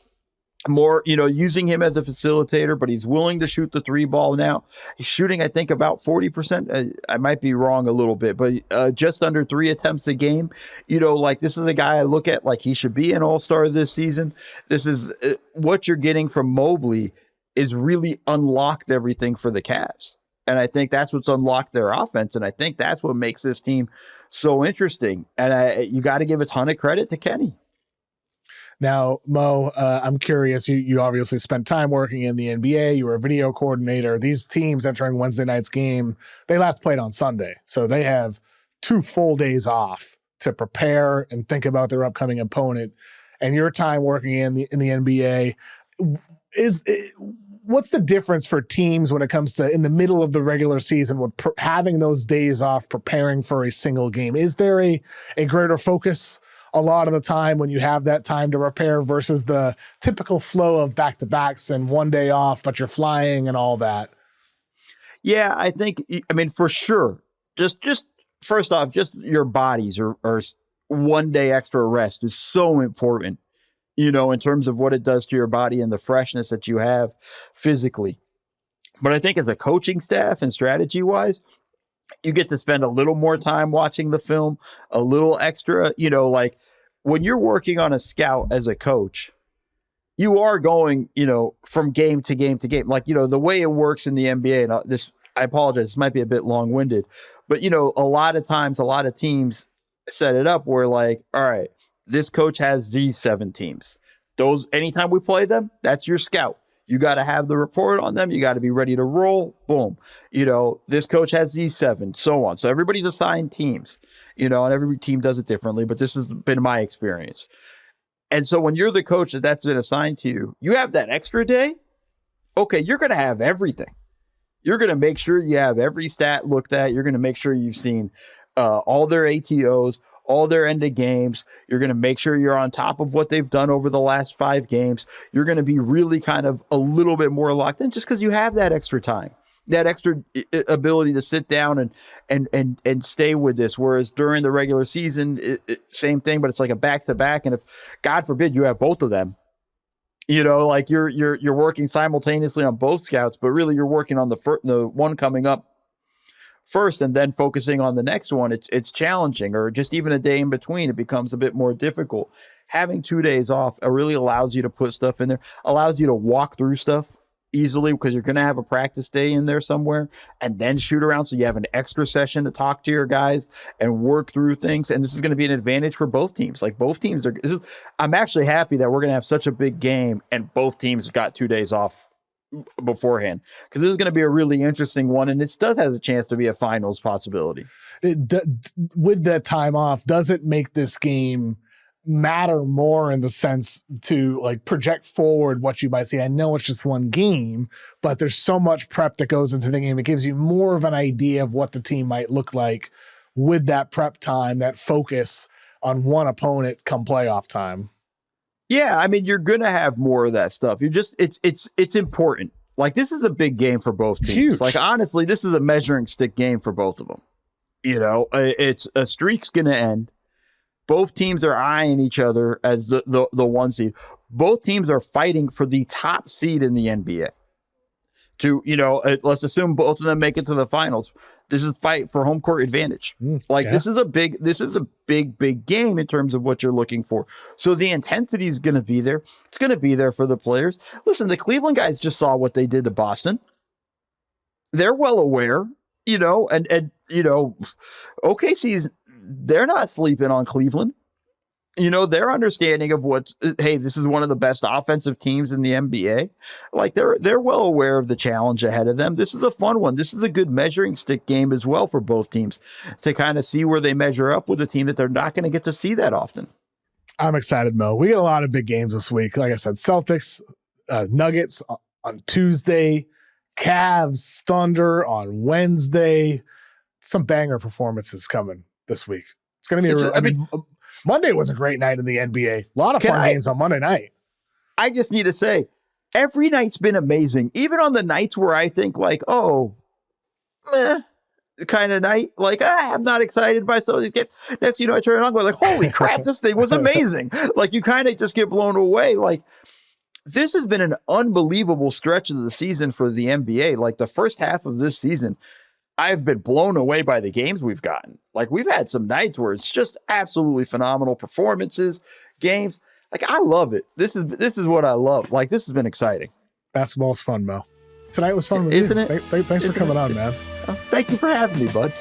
Speaker 2: more, using him as a facilitator, but he's willing to shoot the 3 ball now. He's shooting, I think, about 40%. I might be wrong a little bit, but just under 3 attempts a game. This is the guy I look at like he should be an all-star this season. This is what you're getting from Mobley is really unlocked everything for the Cavs. And I think that's what's unlocked their offense. And I think that's what makes this team so interesting. And you got to give a ton of credit to Kenny.
Speaker 1: Now, Mo, I'm curious. You obviously spent time working in the NBA. You were a video coordinator. These teams entering Wednesday night's game, they last played on Sunday. So they have 2 full days off to prepare and think about their upcoming opponent. And your time working in the NBA, what's the difference for teams when it comes to in the middle of the regular season with having those days off preparing for a single game? Is there a greater focus a lot of the time when you have that time to prepare versus the typical flow of back-to-backs and 1 day off, but you're flying and all that?
Speaker 2: Yeah, I think, for sure. Just first off, just your bodies or 1 day extra rest is so important. In terms of what it does to your body and the freshness that you have physically. But I think as a coaching staff and strategy-wise, you get to spend a little more time watching the film, a little extra, like when you're working on a scout as a coach, you are going, from game to game to game. Like, the way it works in the NBA, and I apologize, this might be a bit long-winded, but, a lot of times, a lot of teams set it up where like, all right, this coach has these 7 teams. Those, anytime we play them, that's your scout. You got to have the report on them. You got to be ready to roll. Boom. This coach has these 7, so on. So everybody's assigned teams, and every team does it differently, but this has been my experience. And so when you're the coach that's been assigned to you, you have that extra day. Okay, you're going to have everything. You're going to make sure you have every stat looked at. You're going to make sure you've seen all their ATOs, all their end of games. You're going to make sure you're on top of what they've done over the last 5 games. You're going to be really kind of a little bit more locked in just because you have that extra time. that extra ability to sit down and stay with this. Whereas during the regular season, same thing, but it's like a back-to-back. And if, God forbid, you have both of them, like you're working simultaneously on both scouts, but really you're working on the one coming up first and then focusing on the next one. It's challenging, or just even a day in between, it becomes a bit more difficult. Having 2 days off really allows you to put stuff in there, allows you to walk through stuff easily, because you're going to have a practice day in there somewhere and then shoot around. So you have an extra session to talk to your guys and work through things. And this is going to be an advantage for both teams. Like both teams I'm actually happy that we're going to have such a big game and both teams got 2 days off beforehand, because this is going to be a really interesting one. And it does have a chance to be a finals possibility.
Speaker 1: With that time off, does it make this game matter more in the sense to like project forward what you might see? I know it's just one game, but there's so much prep that goes into the game. It gives you more of an idea of what the team might look like with that prep time, that focus on one opponent come playoff time.
Speaker 2: Yeah, I mean, you're going to have more of that stuff. It's important. Like, this is a big game for both teams.
Speaker 1: Huge.
Speaker 2: Like, honestly, this is a measuring stick game for both of them. It's a streak's going to end. Both teams are eyeing each other as the one seed. Both teams are fighting for the top seed in the NBA. Let's assume both of them make it to the finals. This is fight for home court advantage. This is a big game in terms of what you're looking for. So the intensity is going to be there. It's going to be there for the players. Listen, the Cleveland guys just saw what they did to Boston. They're well aware, OKC's, they're not sleeping on Cleveland. Their understanding of this is one of the best offensive teams in the NBA. Like, they're well aware of the challenge ahead of them. This is a fun one. This is a good measuring stick game as well for both teams to kind of see where they measure up with a team that they're not going to get to see that often.
Speaker 1: I'm excited, Mo. We get a lot of big games this week. Like I said, Celtics, Nuggets on Tuesday, Cavs, Thunder on Wednesday. Some banger performances coming this week. It's going to be Monday was a great night in the NBA. A lot of fun games on Monday night.
Speaker 2: I just need to say, every night's been amazing. Even on the nights where I think like, meh, kind of night. Like, I'm not excited by some of these games. Next, I turn it on, go like, holy crap, this thing was amazing. Like, you kind of just get blown away. Like, this has been an unbelievable stretch of the season for the NBA. Like, the first half of this season, I've been blown away by the games we've gotten. Like, we've had some nights where it's just absolutely phenomenal performances, games. Like, I love it. This is what I love. Like, this has been exciting.
Speaker 1: Basketball's fun, Mo. Tonight was fun with
Speaker 2: Isn't
Speaker 1: you.
Speaker 2: it?
Speaker 1: Thanks for coming on, man.
Speaker 2: Thank you for having me, bud.